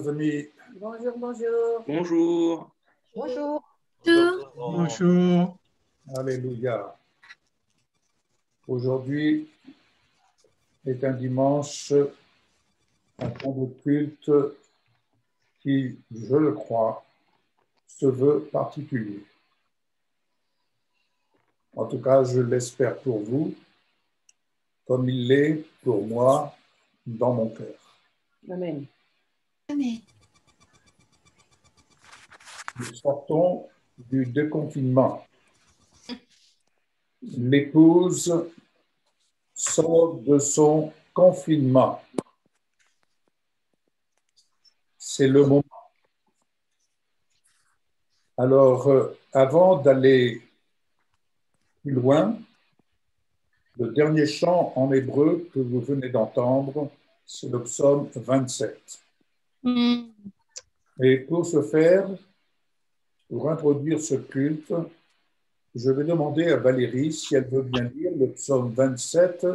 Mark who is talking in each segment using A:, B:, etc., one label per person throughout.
A: chers amis.
B: Bonjour, bonjour.
C: Bonjour.
B: Bonjour.
D: Bonjour.
A: Alléluia. Aujourd'hui est un dimanche, un temps de culte qui, je le crois, se veut particulier. En tout cas, je l'espère pour vous, comme il l'est pour moi dans mon cœur.
B: Amen.
D: Amen.
A: Nous sortons du déconfinement. L'épouse sort de son confinement. C'est le moment. Alors, avant d'aller plus loin, le dernier chant en hébreu que vous venez d'entendre, c'est le psaume 27. Et pour ce faire, pour introduire ce culte, je vais demander à Valérie si elle veut bien lire le psaume 27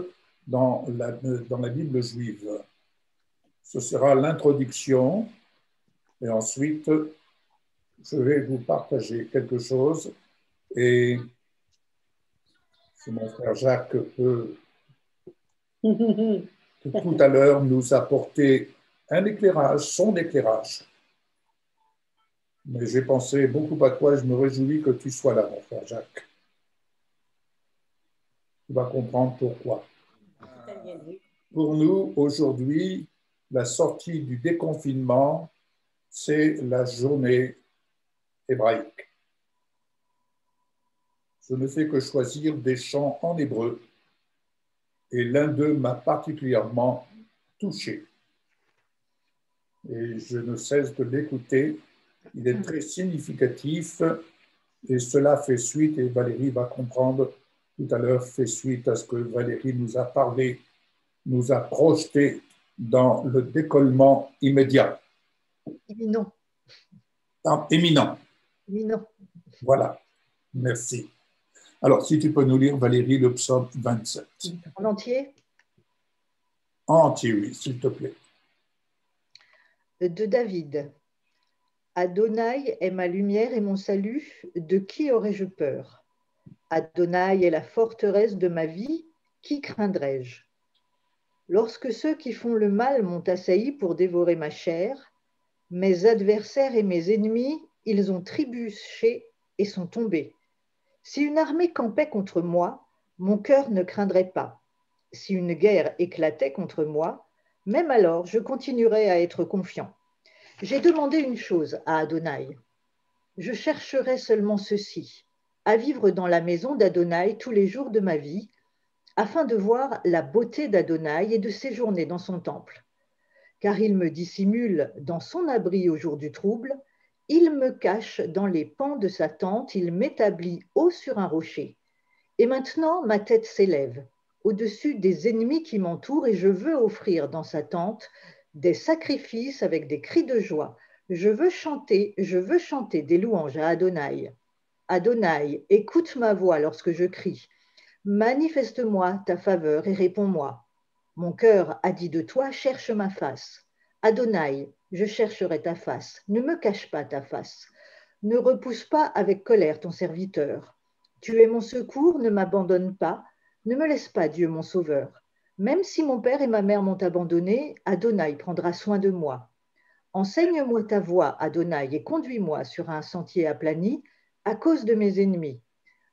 A: dans la Bible juive. Ce sera l'introduction et ensuite, je vais vous partager quelque chose et si mon frère Jacques peut tout à l'heure nous apporter un éclairage, son éclairage. Mais j'ai pensé beaucoup à toi et je me réjouis que tu sois là, mon frère Jacques. Tu vas comprendre pourquoi. Pour nous, aujourd'hui, la sortie du déconfinement, c'est la journée hébraïque. Je ne fais que choisir des chants en hébreu et l'un d'eux m'a particulièrement touché. Et je ne cesse de l'écouter. Il est très significatif et cela fait suite, et Valérie va comprendre tout à l'heure, fait suite à ce que Valérie nous a parlé, nous a projeté dans le décollement immédiat.
B: Imminent.
A: Éminent.
B: Imminent.
A: Voilà, merci. Alors, si tu peux nous lire, Valérie, le psaume 27.
B: En entier?
A: En entier, oui, s'il te plaît.
B: De David. Adonai est ma lumière et mon salut, de qui aurais-je peur? Adonai est la forteresse de ma vie, qui craindrais-je? Lorsque ceux qui font le mal m'ont assailli pour dévorer ma chair, mes adversaires et mes ennemis, ils ont trébuché et sont tombés. Si une armée campait contre moi, mon cœur ne craindrait pas. Si une guerre éclatait contre moi, même alors je continuerais à être confiant. J'ai demandé une chose à Adonai. Je chercherai seulement ceci, à vivre dans la maison d'Adonai tous les jours de ma vie, afin de voir la beauté d'Adonai et de séjourner dans son temple. Car il me dissimule dans son abri au jour du trouble, il me cache dans les pans de sa tente, il m'établit haut sur un rocher. Et maintenant, ma tête s'élève au-dessus des ennemis qui m'entourent et je veux offrir dans sa tente des sacrifices avec des cris de joie. Je veux chanter des louanges à Adonai. Adonai, écoute ma voix lorsque je crie. Manifeste-moi ta faveur et réponds-moi. Mon cœur a dit de toi, cherche ma face. Adonai, je chercherai ta face. Ne me cache pas ta face. Ne repousse pas avec colère ton serviteur. Tu es mon secours, ne m'abandonne pas. Ne me laisse pas, Dieu mon sauveur. Même si mon père et ma mère m'ont abandonné, Adonai prendra soin de moi. Enseigne-moi ta voie, Adonai, et conduis-moi sur un sentier aplani à cause de mes ennemis.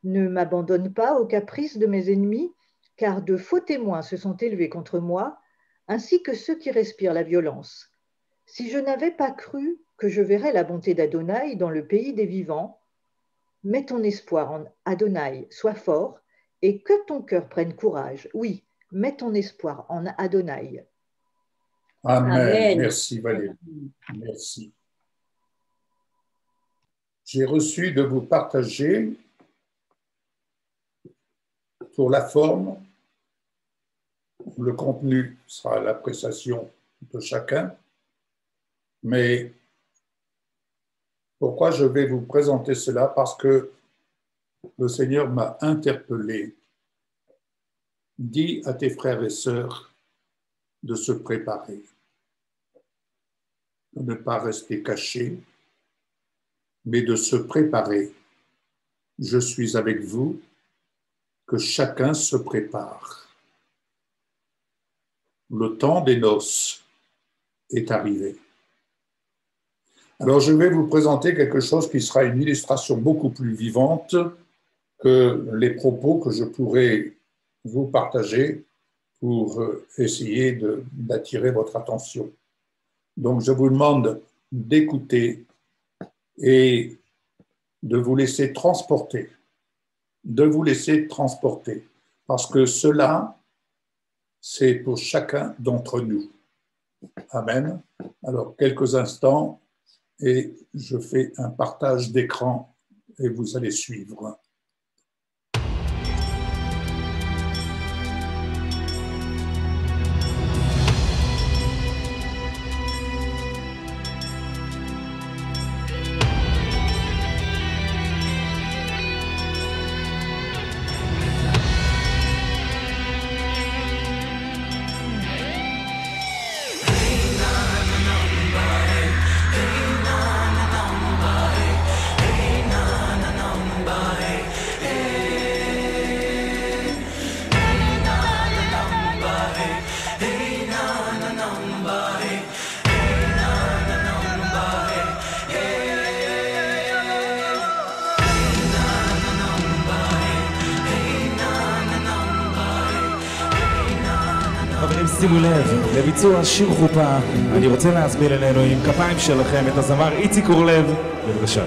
B: Ne m'abandonne pas aux caprices de mes ennemis, car de faux témoins se sont élevés contre moi, ainsi que ceux qui respirent la violence. Si je n'avais pas cru que je verrais la bonté d'Adonai dans le pays des vivants, mets ton espoir en Adonai, sois fort, et que ton cœur prenne courage. Oui, mets ton espoir en Adonai.
A: Amen.
B: Amen.
A: Merci Valérie. Merci. J'ai reçu de vous partager pour la forme, le contenu sera l'appréciation de chacun, mais pourquoi je vais vous présenter cela? Parce que le Seigneur m'a interpellé. Dis à tes frères et sœurs de se préparer. de ne pas rester caché, mais de se préparer. Je suis avec vous, que chacun se prépare. Le temps des noces est arrivé. Alors, je vais vous présenter quelque chose qui sera une illustration beaucoup plus vivante que les propos que je pourrais vous partager pour essayer d'attirer votre attention. Donc, je vous demande d'écouter et de vous laisser transporter, parce que cela, c'est pour chacun d'entre nous. Amen. Alors, quelques instants, et je fais un partage d'écran et vous allez suivre.
C: שימו לב, לביצוע שיר חופה, אני רוצה להזמין אלינו עם כפיים שלכם את הזמר איציק אורלב, בבקשה.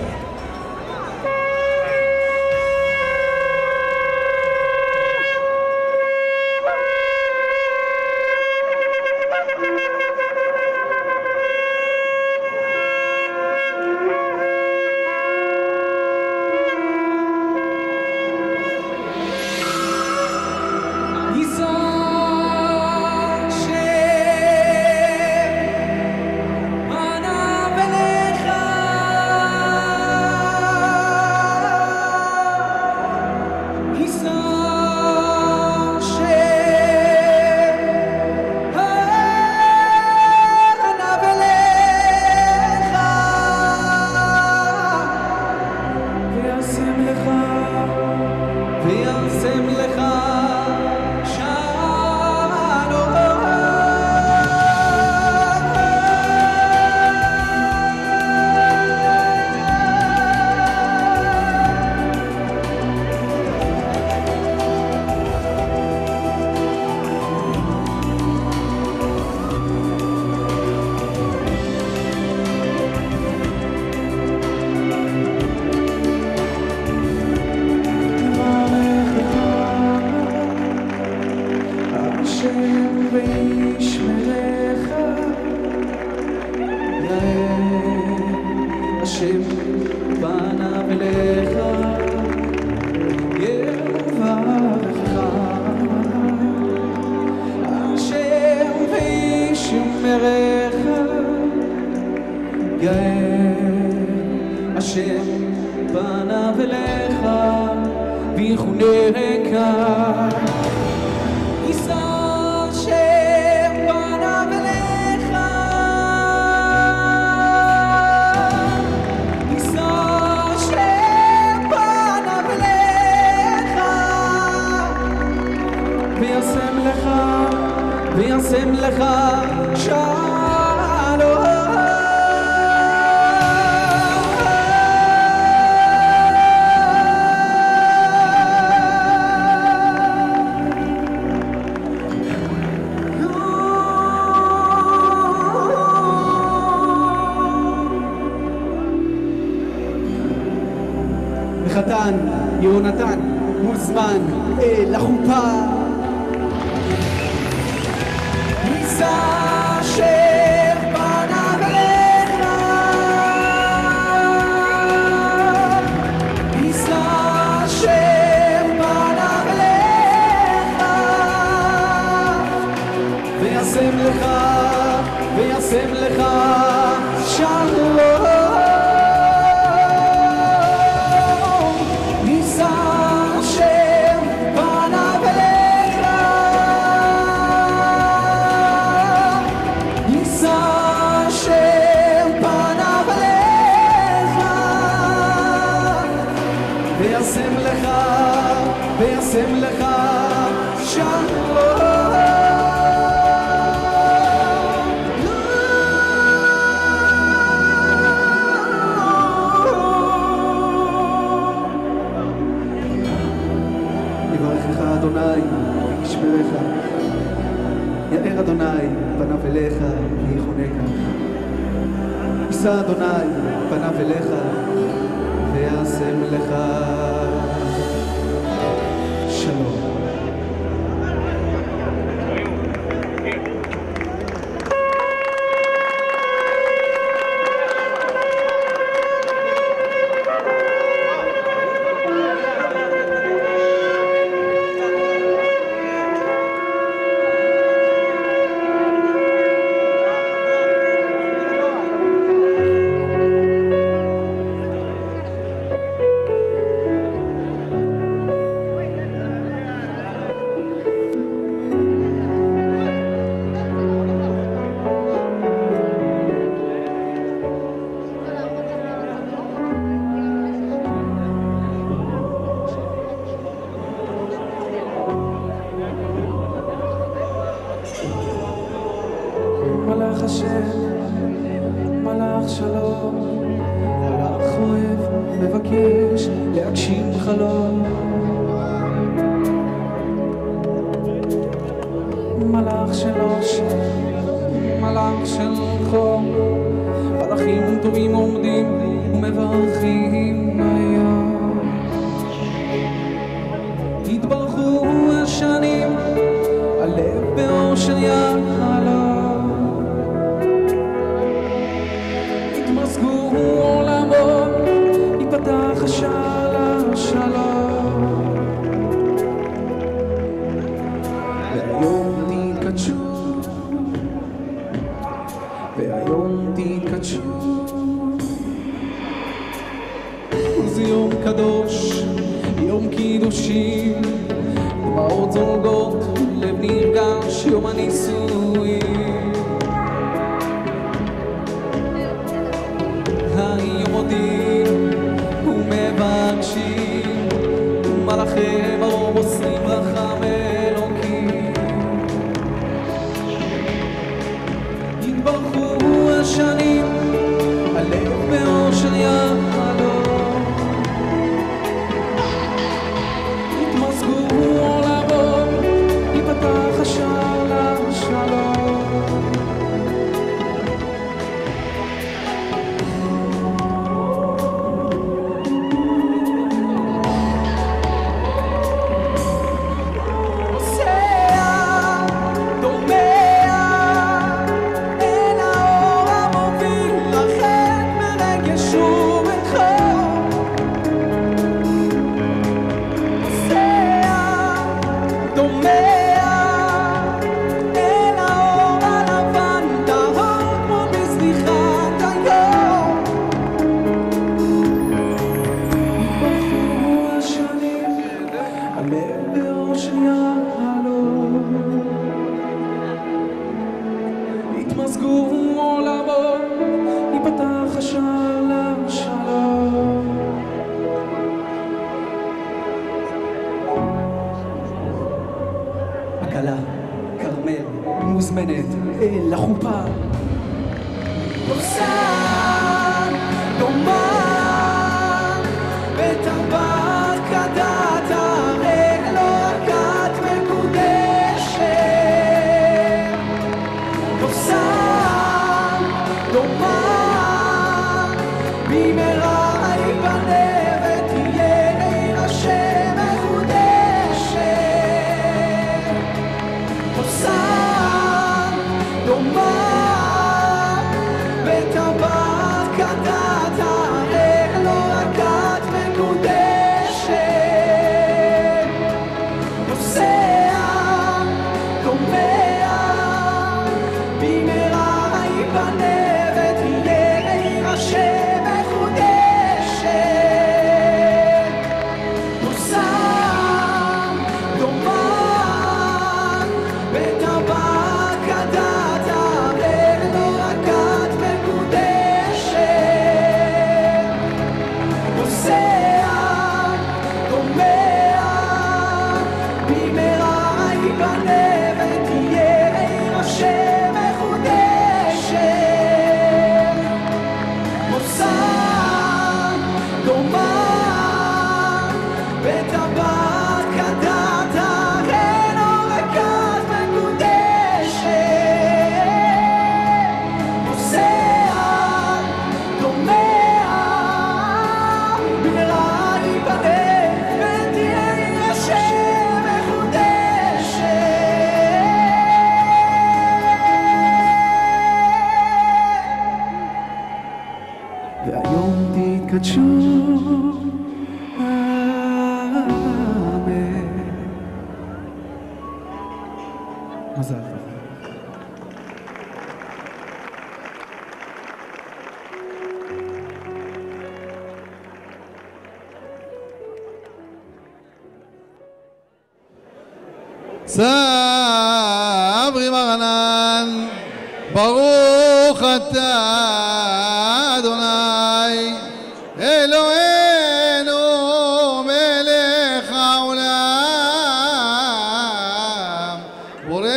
E: חתן יהונתן מוזמן אל החופה ניסה אשר פניו אליך ניסה אשר פניו אליך וישם לך שלום Hashem לך וישם לך שלום. יברכך אדוני וישמרך, יאר אדוני פניו אליך ויחונקה, יישא אדוני פניו אליך וישם לך שלום. מלאך השם, מלאך שלום, מלאך אוהב, מבקש להגשים חלום. מלאך של אושר, מלאך של חום, מלאכים טובים עומדים ומברכים היום. התברכו השנים, הלב באושר יחלום. התמזגו עולמות, ייפתח השער לשלום. והיום תתקדשו, והיום תתקדשו. זה יום קדוש, יום קידושים, דמעות זולגות, לב נרגש, יום הנישואים. היום מודים ומבקשים, מלאכי מרום עושים רחם אלוקים. יתברכו השנים, הלב באושר יחלום. יתמזגו עולמות, ייפתח השער לשלום. יתמזגו עולמות, ייפתח השער לשלום. הכלה, כרמל, מוזמנת אל החופה. נוסן, דומה, בטבעת כדת אלוקת מקודשת. נוסן, דומה, במהרה ייבנה ותהיה עיר השם מחודשת. נוסן, דומה, בטבעת כדת בטבעת כדת ארנו וכת מקודשת נוסע דומע במהרה ייבנה ותהיה עיר השם מחודשת והיום תתקדשו מזל טוב.
F: סברי מרנן, ברוך אתה אדוני אלוהינו מלך העולם בורא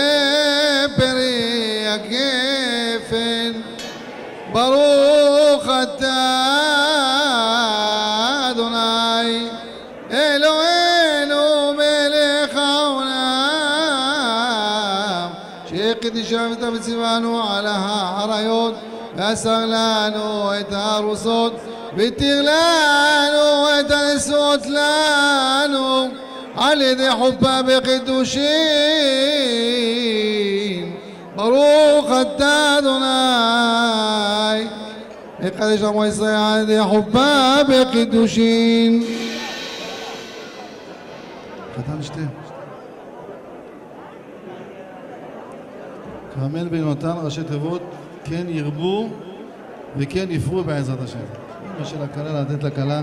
F: פרי הגפן. ברוך אתה אדוני אלוהינו מלך העולם שקדישנו וציוונו על העריות ואסר לנו את הארוסות והתיר לנו את הנשואות לנו על ידי חופה בקדושים. ברוך אתה אדוני יקדש עמו ישראל על ידי חופה בקדושים. חתן שתי כרמל בן יונתן, ראשי תיבות כן ירבו וכן יפרו בעזרת השם. אמא של הכלה לתת לכלה.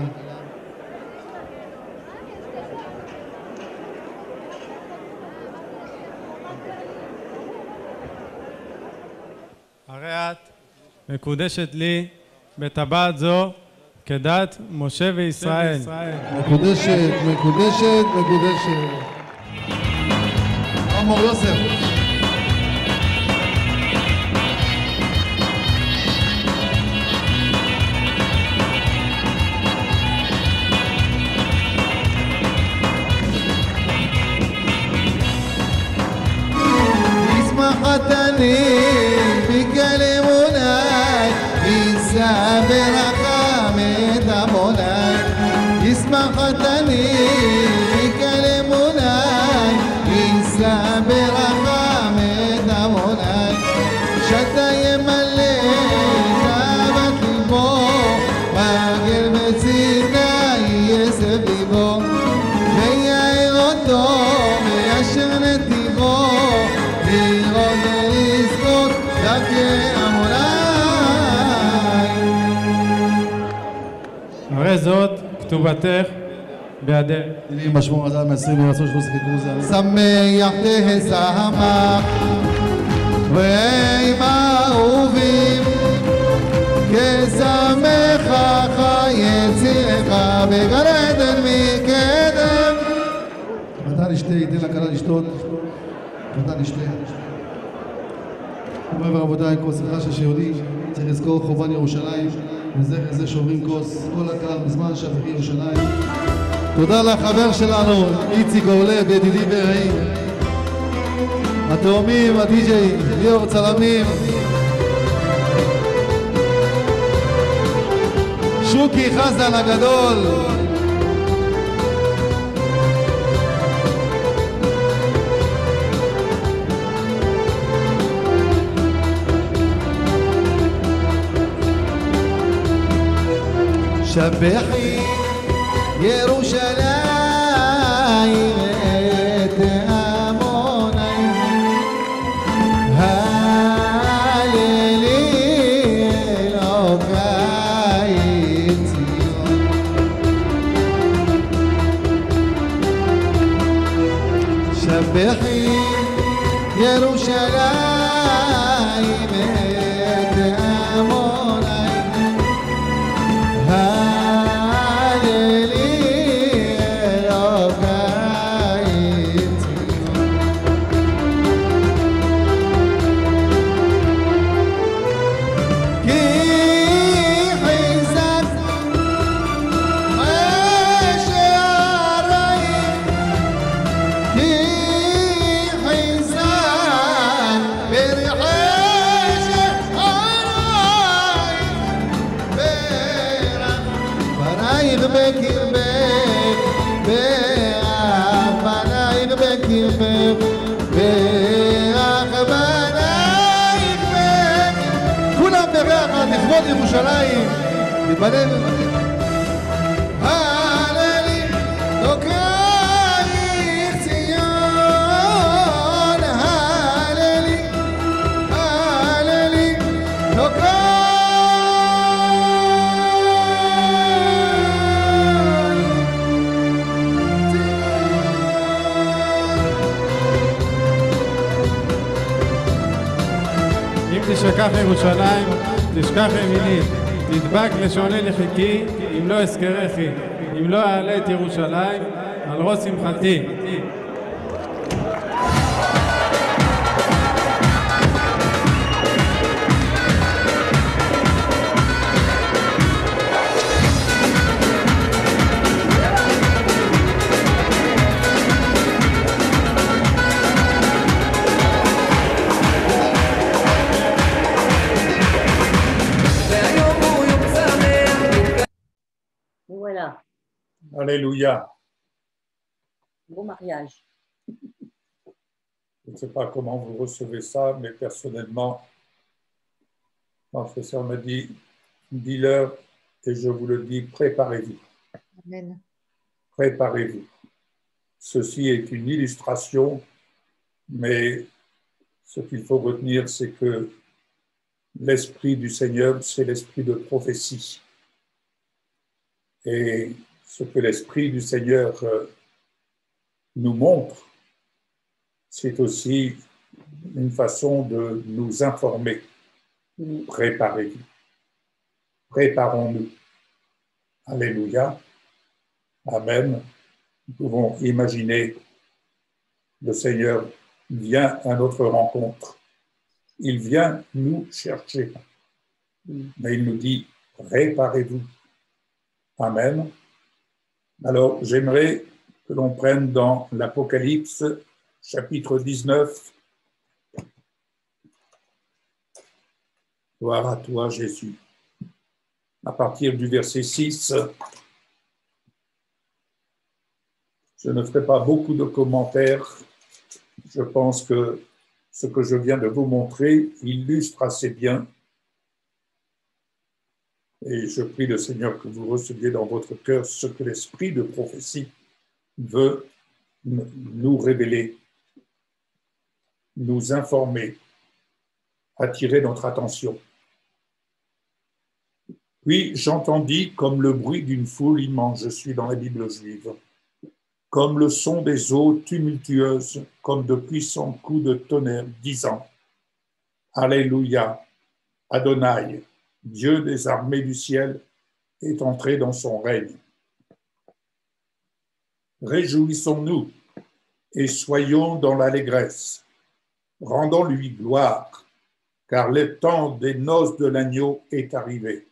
G: הרי את מקודשת לי בטבעת זו כדת משה וישראל.
F: מקודשת, מקודשת, מקודשת. אמור יוסף. חתני בקל אמוני יישא ברחמת עמוני. ישמח חתני בקל אמוני יישא ברחמת עמוני. שתה ימלא תאוות ליבו בגר בצידה יסב ליבו ויעיר אותו וישר נתיבו לראות ולזכות דרכי עמוני.
G: הרי זאת כתובתך בידך.
F: לי משמור עד מ-20 מרצון שלוש חיכוז שמח תשמח ועם אהובים כשמחך יצירך בגן עדן מקדם. נתן לשתה, ייתן לכלה לשתות. נתן לשתה. מורי ורבותיי, כוס אחד שיהודי צריך לזכור חורבן ירושלים וזה שוברים כוס כל הקהל בזמן שהפכי ירושלים. תודה לחבר שלנו איציק אורלב, ידידי ורעי, התאומים, הדי-ג'יי, ליאור צלמים, שוקי חזן הגדול, שבחי ירושלים את עמוני הללי אלוקי ציון. שבחי ירושלים את עמוני ירושלים, מתפלל. הללי, תוקעייך ציון, הללי, הללי, תוקעייך
G: תשכח ירושלים, תשכח ימיני, תדבק לשוני לחיקי, אם לא אזכרכי, אם לא אעלה את ירושלים, על ראש שמחתי.
H: Voilà,
A: Alléluia.
H: beau mariage.
A: Je ne sais pas comment vous recevez ça, mais personnellement, mon professeur me dit, dis-leur, et je vous le dis, préparez-vous.
B: Amen.
A: Préparez-vous. Ceci est une illustration, mais ce qu'il faut retenir, c'est que l'Esprit du Seigneur, c'est l'Esprit de prophétie. Et ce que l'Esprit du Seigneur nous montre, c'est aussi une façon de nous informer. Préparez-vous. Préparons-nous. Alléluia. Amen. Nous pouvons imaginer le Seigneur vient à notre rencontre. Il vient nous chercher. Mais il nous dit, préparez-vous. Amen. Alors, j'aimerais que l'on prenne dans l'Apocalypse, chapitre 19. Gloire à toi, Jésus. À partir du verset 6, je ne ferai pas beaucoup de commentaires. Je pense que ce que je viens de vous montrer illustre assez bien. Et je prie le Seigneur que vous receviez dans votre cœur ce que l'esprit de prophétie veut nous révéler, nous informer, attirer notre attention. Puis j'entendis comme le bruit d'une foule immense, je suis dans la Bible juive, comme le son des eaux tumultueuses, comme de puissants coups de tonnerre, disant « Alléluia, Adonai ». Dieu des armées du ciel est entré dans son règne. Réjouissons-nous et soyons dans l'allégresse. Rendons-lui gloire, car le temps des noces de l'agneau est arrivé.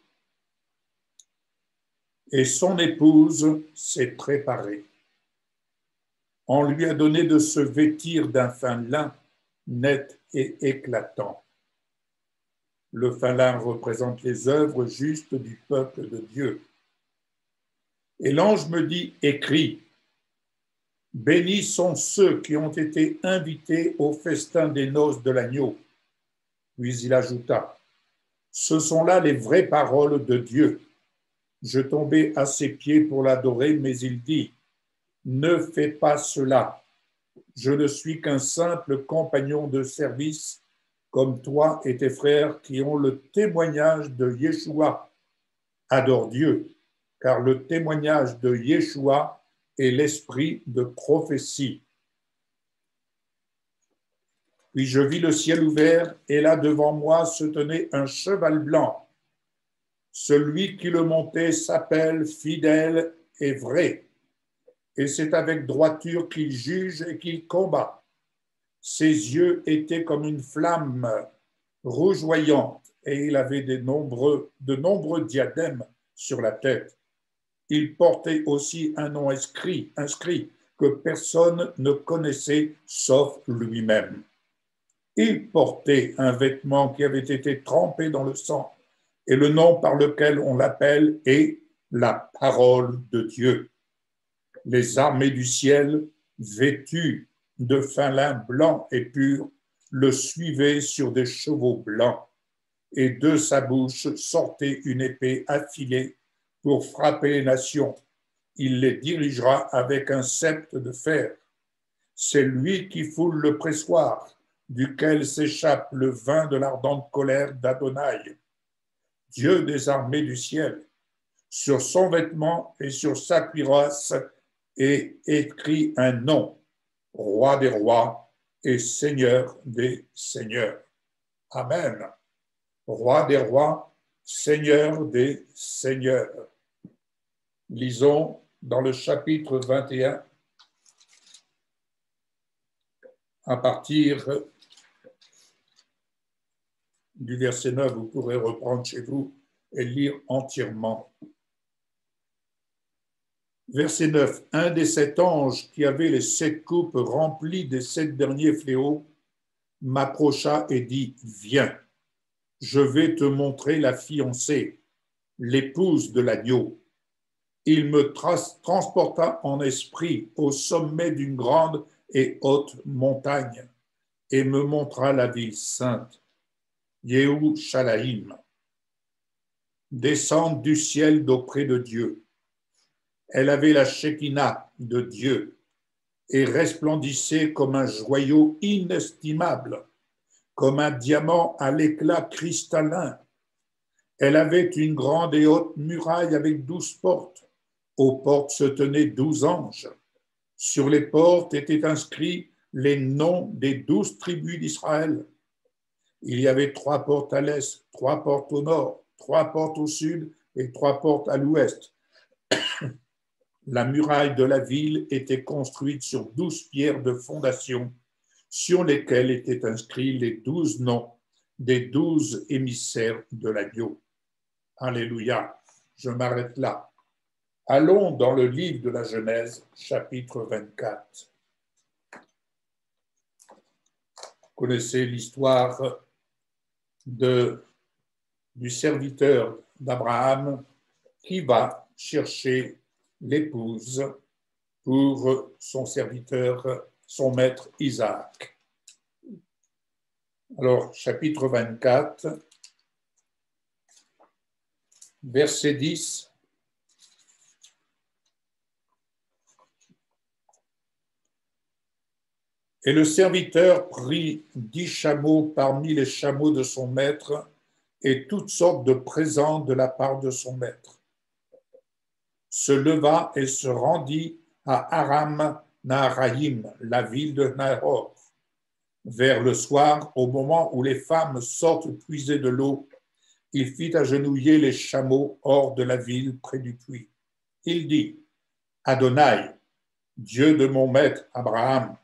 A: Et son épouse s'est préparée. On lui a donné de se vêtir d'un fin lin net et éclatant. Le fin lin représente les œuvres justes du peuple de Dieu. Et l'ange me dit, écris, bénis sont ceux qui ont été invités au festin des noces de l'agneau. Puis il ajouta, ce sont là les vraies paroles de Dieu. Je tombai à ses pieds pour l'adorer, mais il dit, ne fais pas cela. Je ne suis qu'un simple compagnon de service comme toi et tes frères qui ont le témoignage de Yeshua. Adore Dieu, car le témoignage de Yeshua est l'esprit de prophétie. Puis je vis le ciel ouvert, et là devant moi se tenait un cheval blanc. Celui qui le montait s'appelle Fidèle et Vrai, et c'est avec droiture qu'il juge et qu'il combat. Ses yeux étaient comme une flamme rougeoyante et il avait de nombreux diadèmes sur la tête. Il portait aussi un nom inscrit que personne ne connaissait sauf lui-même. Il portait un vêtement qui avait été trempé dans le sang et le nom par lequel on l'appelle est la parole de Dieu. Les armées du ciel, vêtues de fin lin blanc et pur, le suivaient sur des chevaux blancs. et de sa bouche sortait une épée affilée pour frapper les nations. Il les dirigera avec un sceptre de fer. C'est lui qui foule le pressoir, duquel s'échappe le vin de l'ardente colère d'Adonai, Dieu des armées du ciel. Sur son vêtement et sur sa cuirasse est écrit un nom, Roi des rois et Seigneur des seigneurs. Amen. Roi des rois, Seigneur des seigneurs. Lisons dans le chapitre 21, à partir du verset 9, vous pourrez reprendre chez vous et lire entièrement. Verset 9. Un des 7 anges qui avait les 7 coupes remplies des 7 derniers fléaux m'approcha et dit, viens, je vais te montrer la fiancée, l'épouse de l'agneau. Il me transporta en esprit au sommet d'une grande et haute montagne et me montra la ville sainte, Yerushalayim, descendre du ciel d'auprès de Dieu. Elle avait la Shekinah de Dieu et resplendissait comme un joyau inestimable, comme un diamant à l'éclat cristallin. Elle avait une grande et haute muraille avec 12 portes. Aux portes se tenaient 12 anges. Sur les portes étaient inscrits les noms des 12 tribus d'Israël. Il y avait 3 portes à l'est, 3 portes au nord, 3 portes au sud et 3 portes à l'ouest. La muraille de la ville était construite sur 12 pierres de fondation, sur lesquelles étaient inscrits les 12 noms des 12 émissaires de l'agneau. Alléluia. Je m'arrête là. Allons dans le livre de la Genèse, chapitre 24. Vous connaissez l'histoire du serviteur d'Abraham qui va chercher l'épouse pour son serviteur, son maître Isaac. Alors, chapitre 24, verset 10. Et le serviteur prit 10 chameaux parmi les chameaux de son maître et toutes sortes de présents de la part de son maître. Se leva et se rendit à Aram Naharaim, la ville de Nahor. Vers le soir, au moment où les femmes sortent puiser de l'eau, il fit agenouiller les chameaux hors de la ville près du puits. Il dit, Adonai, Dieu de mon maître Abraham,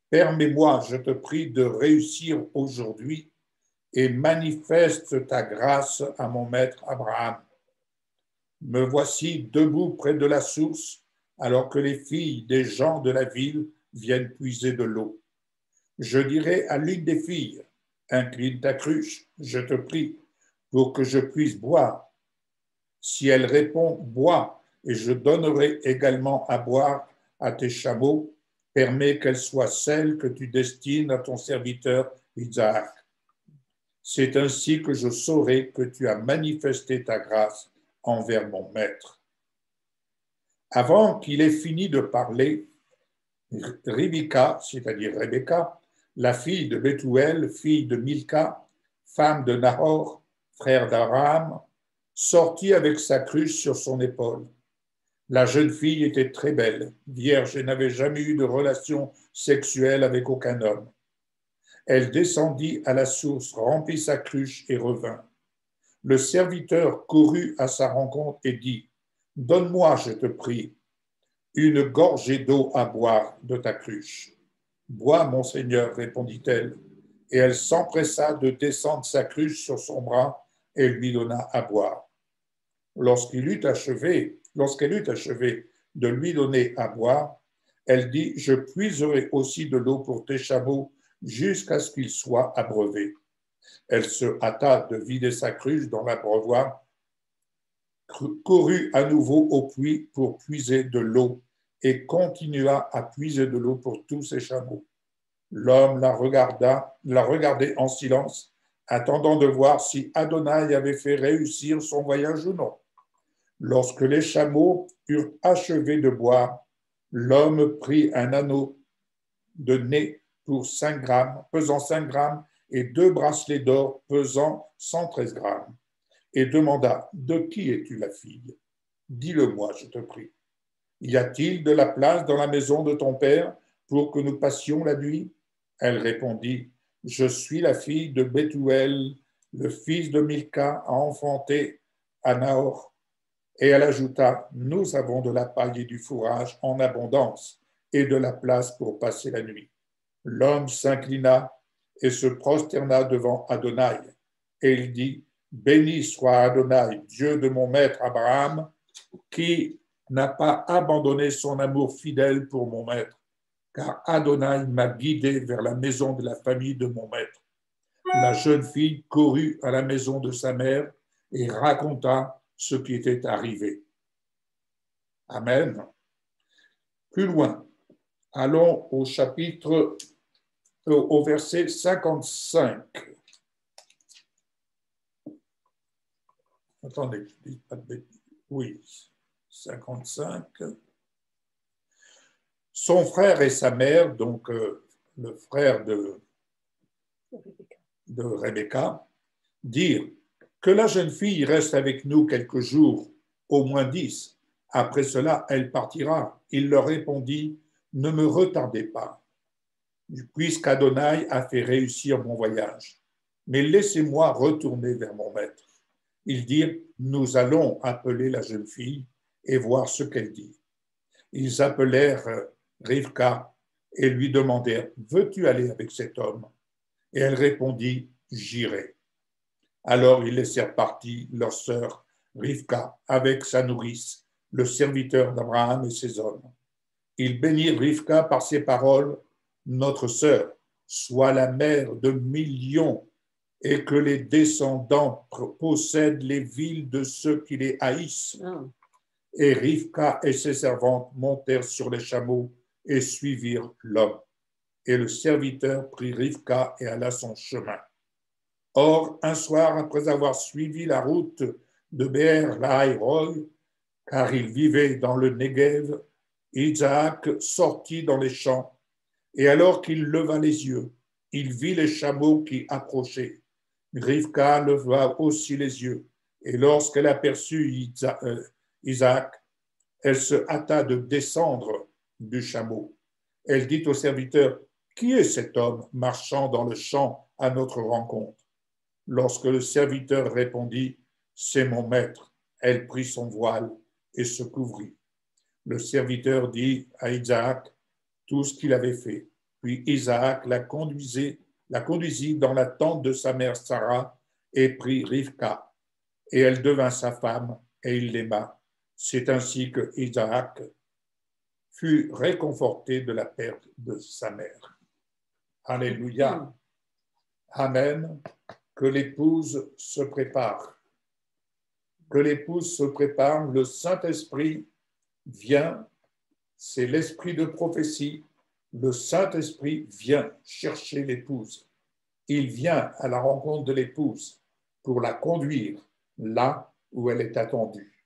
A: permets-moi, je te prie, de réussir aujourd'hui et manifeste ta grâce à mon maître Abraham. Me voici debout près de la source, alors que les filles des gens de la ville viennent puiser de l'eau. Je dirai à l'une des filles, incline ta cruche, je te prie, pour que je puisse boire. Si elle répond, bois, et je donnerai également à boire à tes chameaux, permets qu'elle soit celle que tu destines à ton serviteur Isaac. C'est ainsi que je saurai que tu as manifesté ta grâce envers mon maître. Avant qu'il ait fini de parler, Ribika, c'est-à-dire Rebecca, la fille de Bethuel, fille de Milka, femme de Nahor, frère d'Abraham, sortit avec sa cruche sur son épaule. La jeune fille était très belle, vierge et n'avait jamais eu de relation sexuelle avec aucun homme. Elle descendit à la source, remplit sa cruche et revint. Le serviteur courut à sa rencontre et dit, « Donne-moi, je te prie, une gorgée d'eau à boire de ta cruche. »« Bois, mon Seigneur, répondit-elle, et elle s'empressa de descendre sa cruche sur son bras et lui donna à boire. Lorsqu'elle eut achevé de lui donner à boire, elle dit, « Je puiserai aussi de l'eau pour tes chameaux jusqu'à ce qu'ils soient abreuvés. » Elle se hâta de vider sa cruche dans l'abreuvoir, courut à nouveau au puits pour puiser de l'eau et continua à puiser de l'eau pour tous ses chameaux. L'homme la regardait en silence attendant de voir si Adonai avait fait réussir son voyage ou non. Lorsque les chameaux eurent achevé de boire, l'homme prit un anneau de nez pour 5 grammes, pesant 5 grammes, et 2 bracelets d'or pesant 113 grammes, et demanda « De qui es-tu la fille? Dis-le-moi, je te prie. Y a-t-il de la place dans la maison de ton père pour que nous passions la nuit ?» Elle répondit « Je suis la fille de Bethuel, le fils de Milca a enfanté à Nahor. » Et elle ajouta « Nous avons de la paille et du fourrage en abondance et de la place pour passer la nuit. » L'homme s'inclina et se prosterna devant Adonai. Et il dit « Béni soit Adonai, Dieu de mon maître Abraham, qui n'a pas abandonné son amour fidèle pour mon maître, car Adonai m'a guidé vers la maison de la famille de mon maître. » La jeune fille courut à la maison de sa mère et raconta ce qui était arrivé. Amen. Plus loin, allons au chapitre, au verset 55. Attendez, je dis pas de bêtises. Oui, 55. Son frère et sa mère, donc le frère de Rebecca, dirent que la jeune fille reste avec nous quelques jours, au moins 10. Après cela, elle partira. Il leur répondit, ne me retardez pas, puisqu'Adonai a fait réussir mon voyage. Mais laissez-moi retourner vers mon maître. Ils dirent, nous allons appeler la jeune fille et voir ce qu'elle dit. Ils appelèrent Rivka et lui demandèrent, veux-tu aller avec cet homme? Et elle répondit, j'irai. Alors ils laissèrent partir leur sœur Rivka avec sa nourrice, le serviteur d'Abraham et ses hommes. Ils bénirent Rivka par ces paroles, notre sœur, soit la mère de millions et que les descendants possèdent les villes de ceux qui les haïssent. Et Rivka et ses servantes montèrent sur les chameaux et suivirent l'homme. Et le serviteur prit Rivka et alla son chemin. Or, un soir, après avoir suivi la route de Be'er Lahai-Roi, car il vivait dans le Negev, Isaac sortit dans les champs, et alors qu'il leva les yeux, il vit les chameaux qui approchaient. Rivka leva aussi les yeux, et lorsqu'elle aperçut Isaac, elle se hâta de descendre du chameau. Elle dit au serviteur, « Qui est cet homme marchant dans le champ à notre rencontre ?» Lorsque le serviteur répondit, « C'est mon maître », elle prit son voile et se couvrit. Le serviteur dit à Isaac tout ce qu'il avait fait. Puis Isaac la conduisit dans la tente de sa mère Sarah et prit Rivka. Et elle devint sa femme et il l'aima. C'est ainsi que Isaac fut réconforté de la perte de sa mère. Alléluia. Amen. Que l'épouse se prépare. Que l'épouse se prépare. Le Saint-Esprit vient, c'est l'esprit de prophétie. Le Saint-Esprit vient chercher l'épouse. Il vient à la rencontre de l'épouse pour la conduire là où elle est attendue.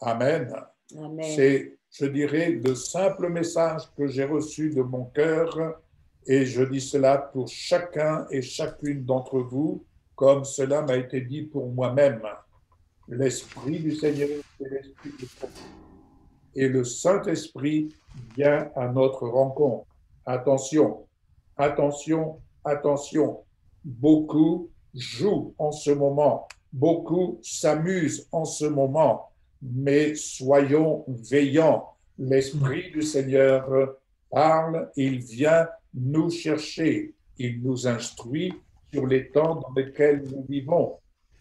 A: Amen.
H: Amen.
A: C'est, je dirais, le simple message que j'ai reçu de mon cœur et je dis cela pour chacun et chacune d'entre vous, comme cela m'a été dit pour moi-même. L'Esprit du Seigneur, c'est l'Esprit du prophète. Et le Saint-Esprit vient à notre rencontre. Attention, attention, attention. Beaucoup jouent en ce moment. Beaucoup s'amusent en ce moment. Mais soyons veillants. L'Esprit du Seigneur parle, il vient nous chercher. Il nous instruit sur les temps dans lesquels nous vivons.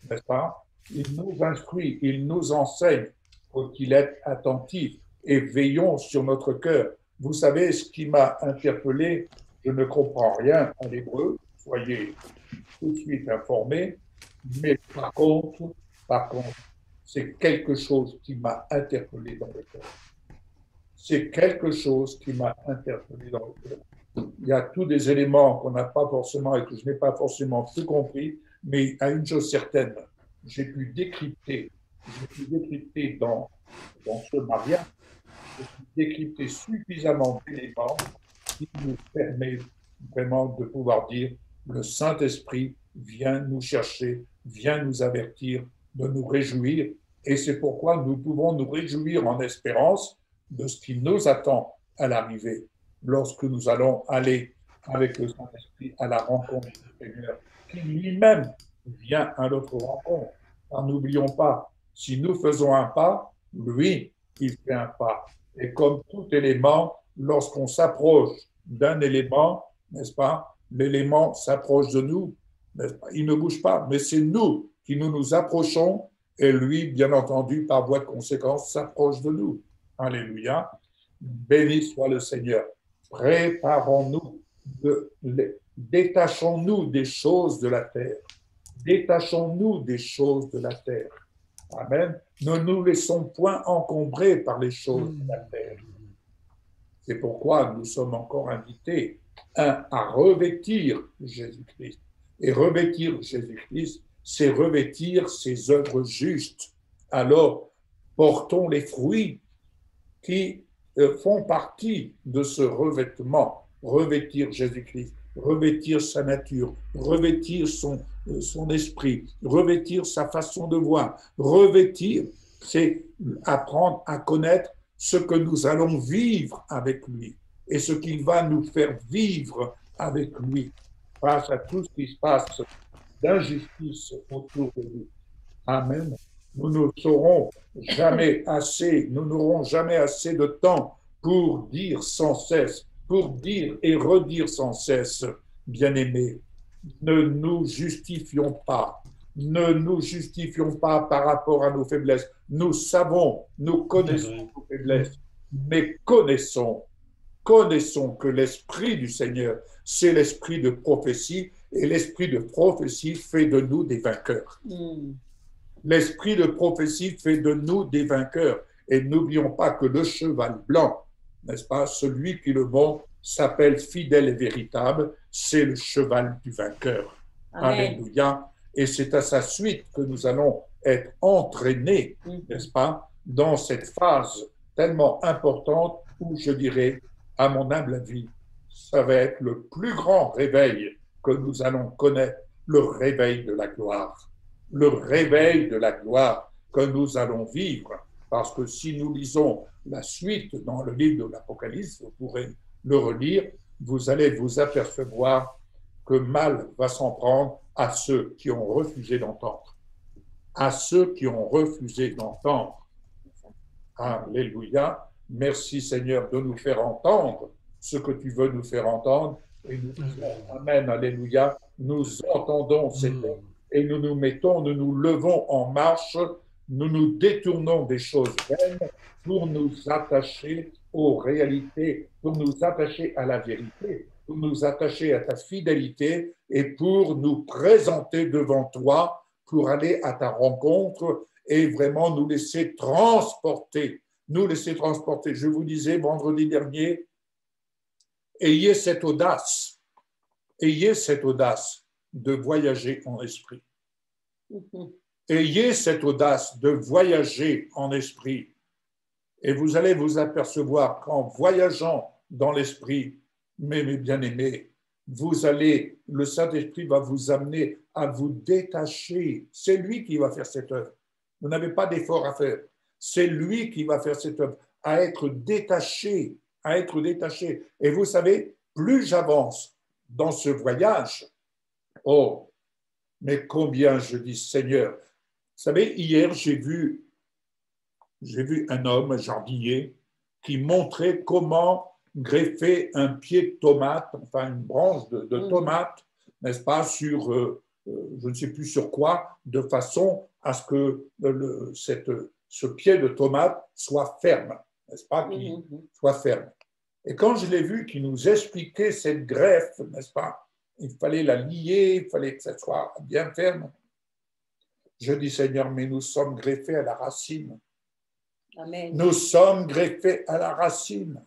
A: N'est-ce pas? Il nous instruit, il nous enseigne. Faut-il être attentif et veillons sur notre cœur. Vous savez, ce qui m'a interpellé, je ne comprends rien en hébreu, soyez tout de suite informés, mais par contre, c'est quelque chose qui m'a interpellé dans le cœur. C'est quelque chose qui m'a interpellé dans le cœur. Il y a tous des éléments qu'on n'a pas forcément et que je n'ai pas forcément tout compris, Mais à une chose certaine, j'ai pu décrypter dans ce mariage, j'ai pu décrypter suffisamment d'éléments qui nous permet vraiment de pouvoir dire le Saint-Esprit vient nous chercher, vient nous avertir, de nous réjouir. Et c'est pourquoi nous pouvons nous réjouir en espérance de ce qui nous attend à l'arrivée, lorsque nous allons aller avec le Saint-Esprit à la rencontre du Seigneur, qui lui-même vient à notre rencontre. Car n'oublions pas, si nous faisons un pas, lui, il fait un pas. Et comme tout élément, lorsqu'on s'approche d'un élément, n'est-ce pas, l'élément s'approche de nous, n'est-ce pas? Il ne bouge pas, mais c'est nous qui nous approchons et lui, bien entendu, par voie de conséquence, s'approche de nous. Alléluia. Béni soit le Seigneur. Préparons-nous, détachons-nous des choses de la terre. Détachons-nous des choses de la terre. Amen. Ne nous laissons point encombrer par les choses de la terre. C'est pourquoi nous sommes encore invités à revêtir Jésus-Christ. Et revêtir Jésus-Christ, c'est revêtir ses œuvres justes. Alors, portons les fruits qui font partie de ce revêtement. Revêtir Jésus-Christ, revêtir sa nature, revêtir son esprit, revêtir sa façon de voir. Revêtir, c'est apprendre à connaître ce que nous allons vivre avec lui et ce qu'il va nous faire vivre avec lui face à tout ce qui se passe d'injustice autour de nous. Amen. Nous ne saurons jamais assez, nous n'aurons jamais assez de temps pour dire sans cesse, pour dire et redire sans cesse, bien-aimés, ne nous justifions pas. Ne nous justifions pas par rapport à nos faiblesses. Nous savons, nous connaissons nos faiblesses, mais connaissons que l'Esprit du Seigneur, c'est l'esprit de prophétie, et l'esprit de prophétie fait de nous des vainqueurs. L'esprit de prophétie fait de nous des vainqueurs. Et n'oublions pas que le cheval blanc, n'est-ce pas, celui qui le monte, s'appelle fidèle et véritable, c'est le cheval du vainqueur. Amen. Alléluia. Et c'est à sa suite que nous allons être entraînés, n'est-ce pas, dans cette phase tellement importante où, je dirais, à mon humble avis, ça va être le plus grand réveil que nous allons connaître, le réveil de la gloire. Le réveil de la gloire que nous allons vivre. Parce que si nous lisons la suite dans le livre de l'Apocalypse, vous pourrez le relire, vous allez vous apercevoir que mal va s'en prendre à ceux qui ont refusé d'entendre. À ceux qui ont refusé d'entendre. Alléluia. Merci Seigneur de nous faire entendre ce que tu veux nous faire entendre. Et nous disons, Amen, Alléluia. Nous entendons Seigneur et nous nous mettons, nous nous levons en marche, nous nous détournons des choses vaines pour nous attacher aux réalités, pour nous attacher à la vérité, pour nous attacher à ta fidélité et pour nous présenter devant toi, pour aller à ta rencontre et vraiment nous laisser transporter. Nous laisser transporter. Je vous disais vendredi dernier, ayez cette audace de voyager en esprit. Ayez cette audace de voyager en esprit. Et vous allez vous apercevoir qu'en voyageant dans l'esprit, mes bien-aimés, le Saint-Esprit va vous amener à vous détacher. C'est lui qui va faire cette œuvre. Vous n'avez pas d'effort à faire. C'est lui qui va faire cette œuvre, à être détaché. Et vous savez, plus j'avance dans ce voyage, oh, mais combien je dis Seigneur. Vous savez, hier, j'ai vu un homme, un jardinier, qui montrait comment greffer un pied de tomate, enfin une branche de tomate, n'est-ce pas, sur, je ne sais plus sur quoi, de façon à ce que ce pied de tomate soit ferme, n'est-ce pas, qu'il soit ferme. Et quand je l'ai vu, qu'il nous expliquait cette greffe, n'est-ce pas, il fallait la lier, il fallait que ça soit bien ferme. Je dis, Seigneur, mais nous sommes greffés à la racine. Amen. Nous sommes greffés à la racine.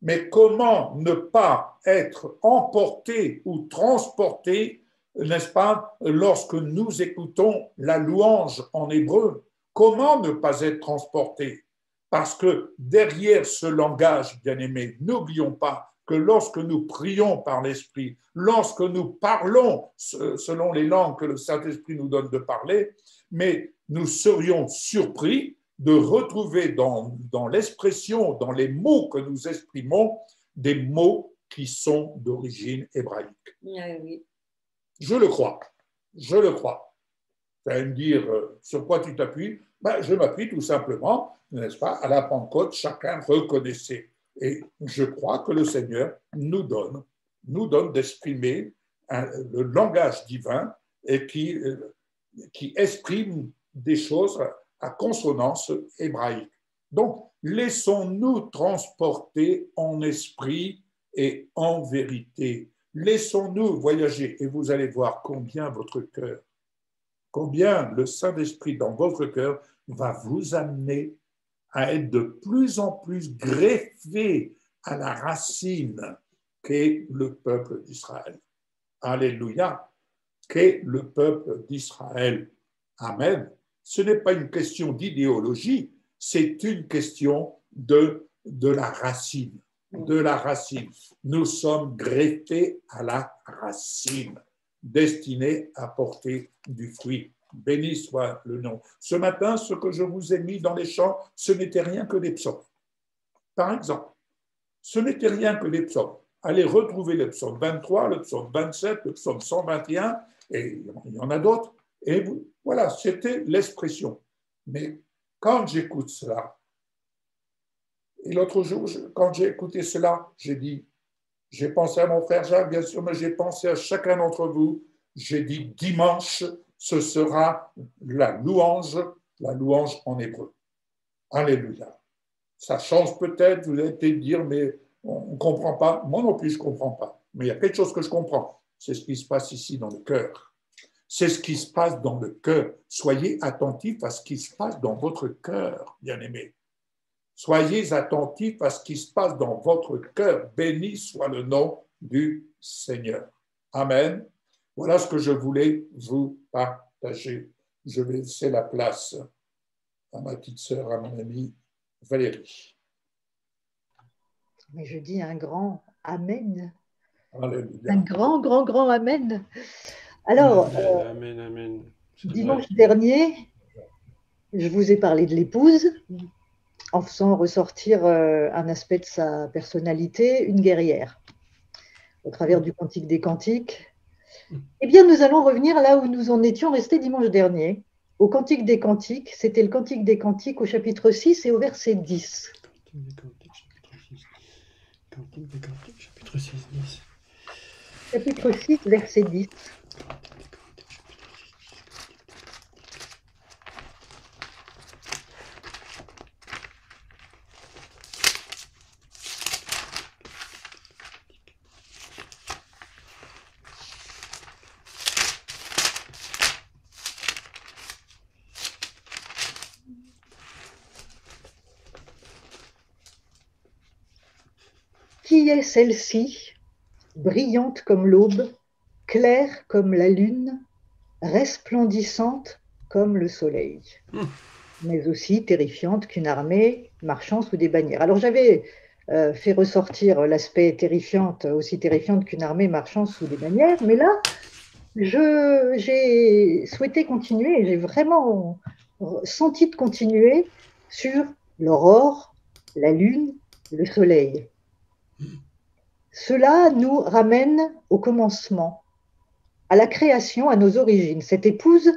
A: Mais comment ne pas être emporté ou transporté n'est-ce pas, lorsque nous écoutons la louange en hébreu, comment ne pas être transporté? Parce que derrière ce langage, bien-aimé, n'oublions pas que lorsque nous prions par l'Esprit, lorsque nous parlons selon les langues que le Saint-Esprit nous donne de parler, mais nous serions surpris de retrouver dans l'expression, dans les mots que nous exprimons, des mots qui sont d'origine hébraïque.
H: Oui.
A: Je le crois. Vous allez me dire sur quoi tu t'appuies? Je m'appuie tout simplement, n'est-ce pas, à la Pentecôte, chacun reconnaissait. Et je crois que le Seigneur nous donne d'exprimer le langage divin et qui exprime des choses à consonance hébraïque. Donc, laissons-nous transporter en esprit et en vérité. Laissons-nous voyager et vous allez voir combien votre cœur, combien le Saint-Esprit dans votre cœur va vous amener à être de plus en plus greffé à la racine qu'est le peuple d'Israël. Alléluia, qu'est le peuple d'Israël. Amen. Ce n'est pas une question d'idéologie, c'est une question de la racine. De la racine. Nous sommes greffés à la racine, destinés à porter du fruit. Béni soit le nom. Ce matin, ce que je vous ai mis dans les chants, ce n'était rien que des psaumes. Par exemple, ce n'était rien que des psaumes. Allez retrouver le psaume 23, le psaume 27, le psaume 121, et il y en a d'autres. Et voilà, c'était l'expression. Mais quand j'écoute cela, et l'autre jour, quand j'ai écouté cela, j'ai pensé à mon frère Jacques, bien sûr, mais j'ai pensé à chacun d'entre vous. J'ai dit dimanche, ce sera la louange en hébreu. Alléluia. Ça change peut-être, vous allez peut-être dire, mais on ne comprend pas. Moi non plus, je ne comprends pas. Mais il y a quelque chose que je comprends. C'est ce qui se passe ici dans le cœur. C'est ce qui se passe dans le cœur. Soyez attentifs à ce qui se passe dans votre cœur, bien-aimés. Soyez attentifs à ce qui se passe dans votre cœur. Béni soit le nom du Seigneur. Amen. Voilà ce que je voulais vous partager. Je vais laisser la place à ma petite sœur, à mon amie Valérie.
B: Mais je dis un grand Amen.
A: Alléluia.
B: Un grand Amen. Alors,
G: Amen.
B: Dimanche dernier, je vous ai parlé de l'épouse, en faisant ressortir un aspect de sa personnalité, une guerrière, au travers du Cantique des Cantiques. Eh bien, nous allons revenir là où nous en étions restés dimanche dernier, au Cantique des Cantiques. C'était le Cantique des Cantiques au chapitre 6 et au verset 10.
G: Cantique des Cantiques, chapitre 6, 10.
B: Chapitre 6, verset 10. Qui est celle-ci, brillante comme l'aube, claire comme la lune, resplendissante comme le soleil, mais aussi terrifiante qu'une armée marchant sous des bannières. Alors j'avais fait ressortir l'aspect aussi terrifiante qu'une armée marchant sous des bannières, mais là, j'ai souhaité continuer et j'ai vraiment senti de continuer sur l'aurore, la lune, le soleil. Cela nous ramène au commencement, à la création, à nos origines. Cette épouse,